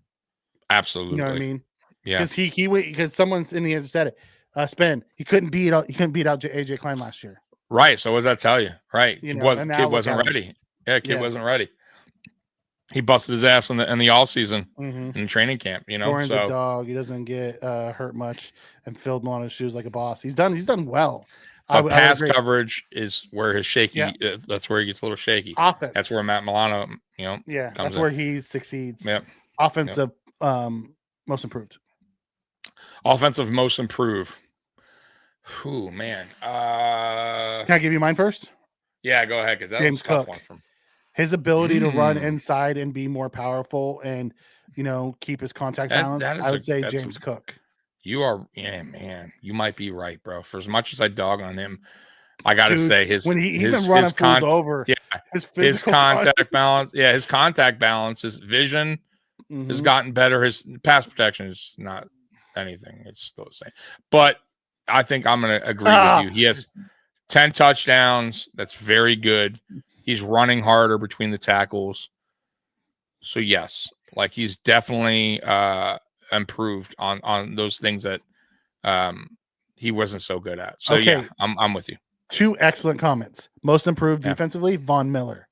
Absolutely. You know what I mean? Yeah. Because someone's in the said it. Spin. He couldn't beat out AJ Klein last year. Right. So what does that tell you? Right. Kid wasn't ready. Yeah, kid wasn't ready. He busted his ass in the all season in training camp. Dorian's a dog. He doesn't get hurt much and filled on his shoes like a boss. He's done well. But pass coverage is where his shaky. Yeah. That's where he gets a little shaky. Offense. That's where Matt Milano. That's where he succeeds. Yep. Offensive, most improved. Offensive, most improved. Ooh, man. Can I give you mine first? Yeah, go ahead. Because that James was a tough Cook. one from. His ability to run inside and be more powerful and, keep his contact balance, I would say James Cook. Man. You might be right, bro. For as much as I dog on him, I got to say his over. Yeah, his contact balance. Yeah, his contact balance, his vision has gotten better. His pass protection is not anything. It's still the same. But I think I'm going to agree with you. He has 10 touchdowns. That's very good. He's running harder between the tackles. So, yes, like he's definitely improved on those things that he wasn't so good at. So, yeah, I'm with you. 2 excellent comments. Most improved defensively, Von Miller.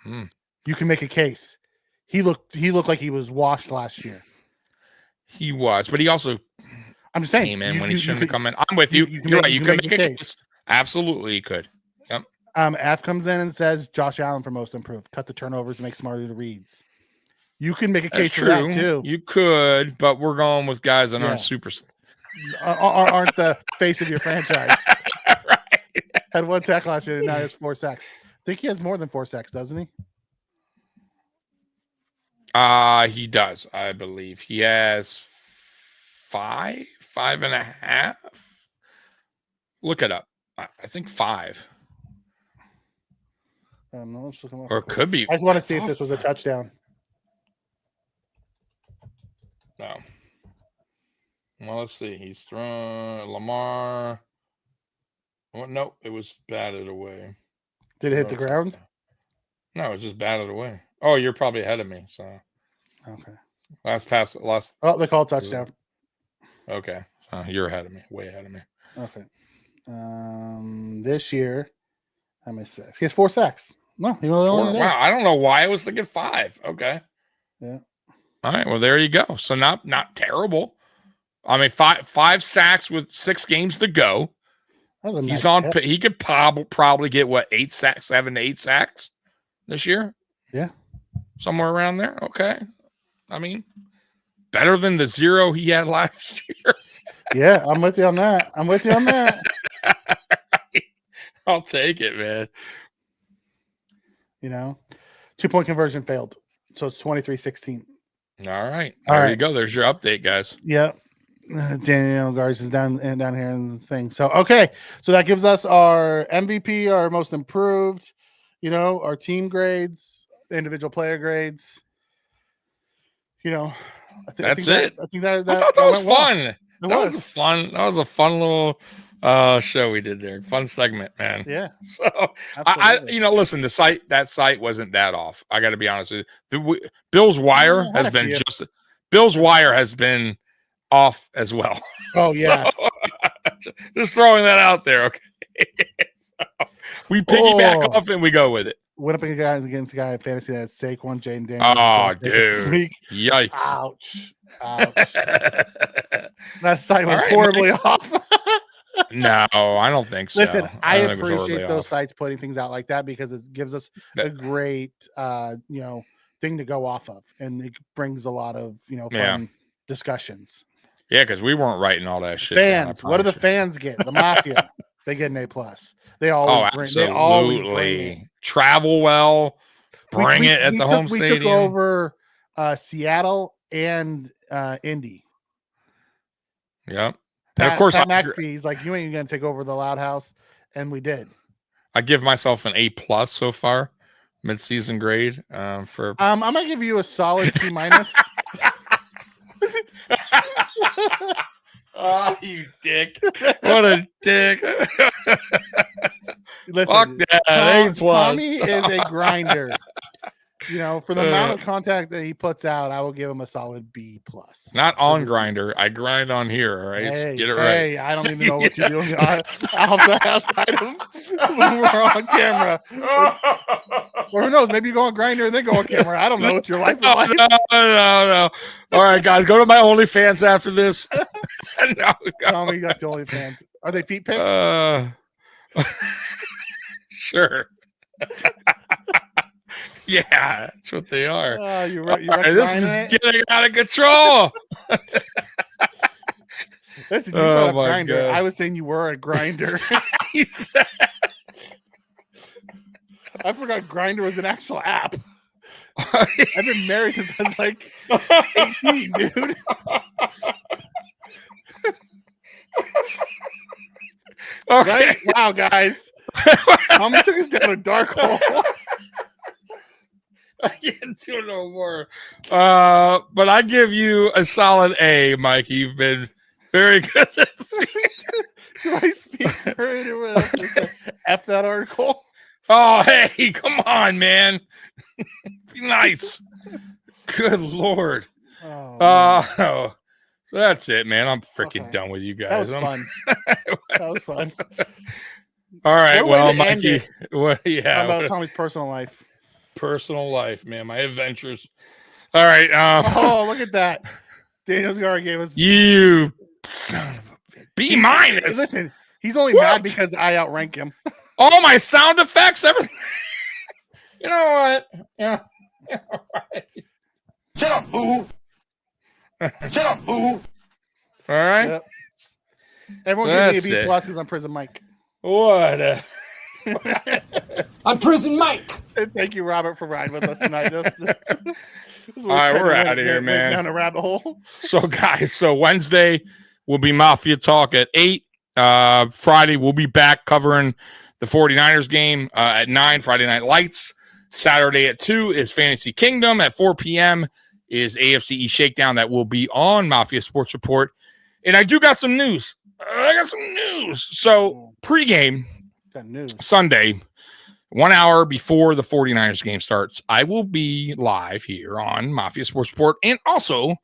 You can make a case. He looked like he was washed last year. He was, but he also I'm just saying came in when he shouldn't have come in. I'm with you. You're right. You can make a case. Absolutely, you could. Yep. F comes in and says Josh Allen for most improved. Cut the turnovers, make smarter reads. You can make a case for that too. You could, but we're going with guys that aren't super. Aren't the face of your franchise. Right. Had 1 sack last year and now he has 4 sacks. I think he has more than 4 sacks, doesn't he? He does, I believe. He has 5.5. Look it up. I think 5. Let's look him up. Or it could be. I just want to see if this was a touchdown. No. Well, let's see. He's thrown Lamar. Oh, no, it was batted away. Did it hit the ground? No, it was just batted away. Oh, you're probably ahead of me. So, okay. Last. Oh, they called touchdown. Okay, you're ahead of me. Way ahead of me. Okay. This year, how many sacks? He has 4 sacks. No, he only 4. Wow, I don't know why I was thinking 5. Okay. Yeah. All right. Well, there you go. So not terrible. I mean, five sacks with 6 games to go. He's on. Hit. He could probably get 8 sacks, 7 to 8 sacks this year. Yeah, somewhere around there. Okay, I mean, better than the 0 he had last year. Yeah, I'm with you on that. I'll take it, man. 2-point conversion failed, so it's 23-16. All right. There you go. There's your update, guys. Yep. Daniel Garza is down here in the thing. So, okay. So that gives us our MVP, our most improved, our team grades, individual player grades. That's it. I think that I thought that was fun. Well. That was a fun little show we did there. Fun segment, man. Yeah. So listen, that site wasn't that off. I got to be honest with you. Bill's Wire has been off as well. Oh yeah. Just throwing that out there. Okay. So we piggyback off and we go with it. Went up against a guy in fantasy that had Saquon, Jaden Daniels. Oh, dude. Yikes. Ouch. That site was horribly off. No, I don't think so. Listen, I appreciate those sites putting things out like that because it gives us a great, thing to go off of. And it brings a lot of, fun discussions. Yeah, because we weren't writing all that shit. Fans, what do the fans get? The Mafia, they get an A+. They always bring travel well, bring it at the home stadium. We took over Seattle and Indy. Yep. And of course, Pat McAfee's like, you ain't even gonna take over the Loud House, and we did. I give myself an A+ so far, mid-season grade. For I'm gonna give you a solid C-. Oh, you dick! What a dick! Listen, fuck that. A+. Tommy is a grinder. For the amount of contact that he puts out, I will give him a solid B+. Not on Grinder. I grind on here. All right, get it right. Hey, I don't even know what you're doing outside of when we're on camera. Or who knows? Maybe you go on Grinder and then go on camera. I don't know what your life is like. No. All right, guys, go to my OnlyFans after this. Tommy, you got the OnlyFans. Are they feet pics? Sure. Yeah, that's what they are. You're right. This is getting out of control. Listen, you got a grinder. God. I was saying you were a grinder. I forgot Grinder was an actual app. I've been married since I was like 18, dude. Okay. Right? Wow, guys. Tommy took us down a dark hole. I can't do no more. But I give you a solid A, Mikey. You've been very good this week. Do I speak for anyone else to say F that article? Oh, hey, come on, man. Be nice. Good Lord. So that's it, man. I'm freaking done with you guys. That was fun. That was fun. All right. Well, Mikey. How about Tommy's personal life? Personal life, man. My adventures. All right. Look at that. Daniel Zagara gave us you son of a B-. Listen, he's only mad because I outrank him. All my sound effects, everything. You know what? Yeah. All right. Shut up, boo. Shut up, boo. All right. Yep. Everyone give me a B+ because I'm Prison Mike. What? I'm Prison Mike. Thank you, Robert, for riding with us tonight. All right, we're out of here, man. Down a rabbit hole. So, guys, Wednesday will be Mafia Talk at 8. Friday, we'll be back covering the 49ers game at 9, Friday Night Lights. Saturday at 2 is Fantasy Kingdom. At 4 p.m. is AFC East Shakedown that will be on Mafia Sports Report. And I do got some news. So, pregame, Sunday, 1 hour before the 49ers game starts, I will be live here on Mafia Sports Report and also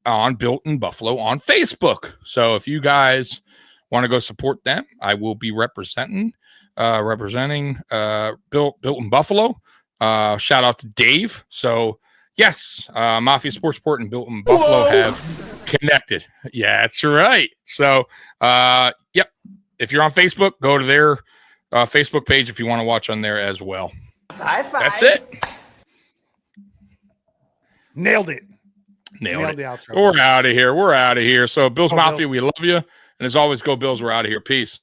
on Built in Buffalo on Facebook. So if you guys want to go support them, I will be representing Built in Buffalo. Shout out to Dave. So yes, Mafia Sports Report and Built in Buffalo have connected. Yeah, that's right. So yep. If you're on Facebook, go to their Facebook page if you want to watch on there as well. High five. That's it. Nailed it. Nailed it. We're out of here. So Bills Mafia, we love you. And as always, go Bills. We're out of here. Peace.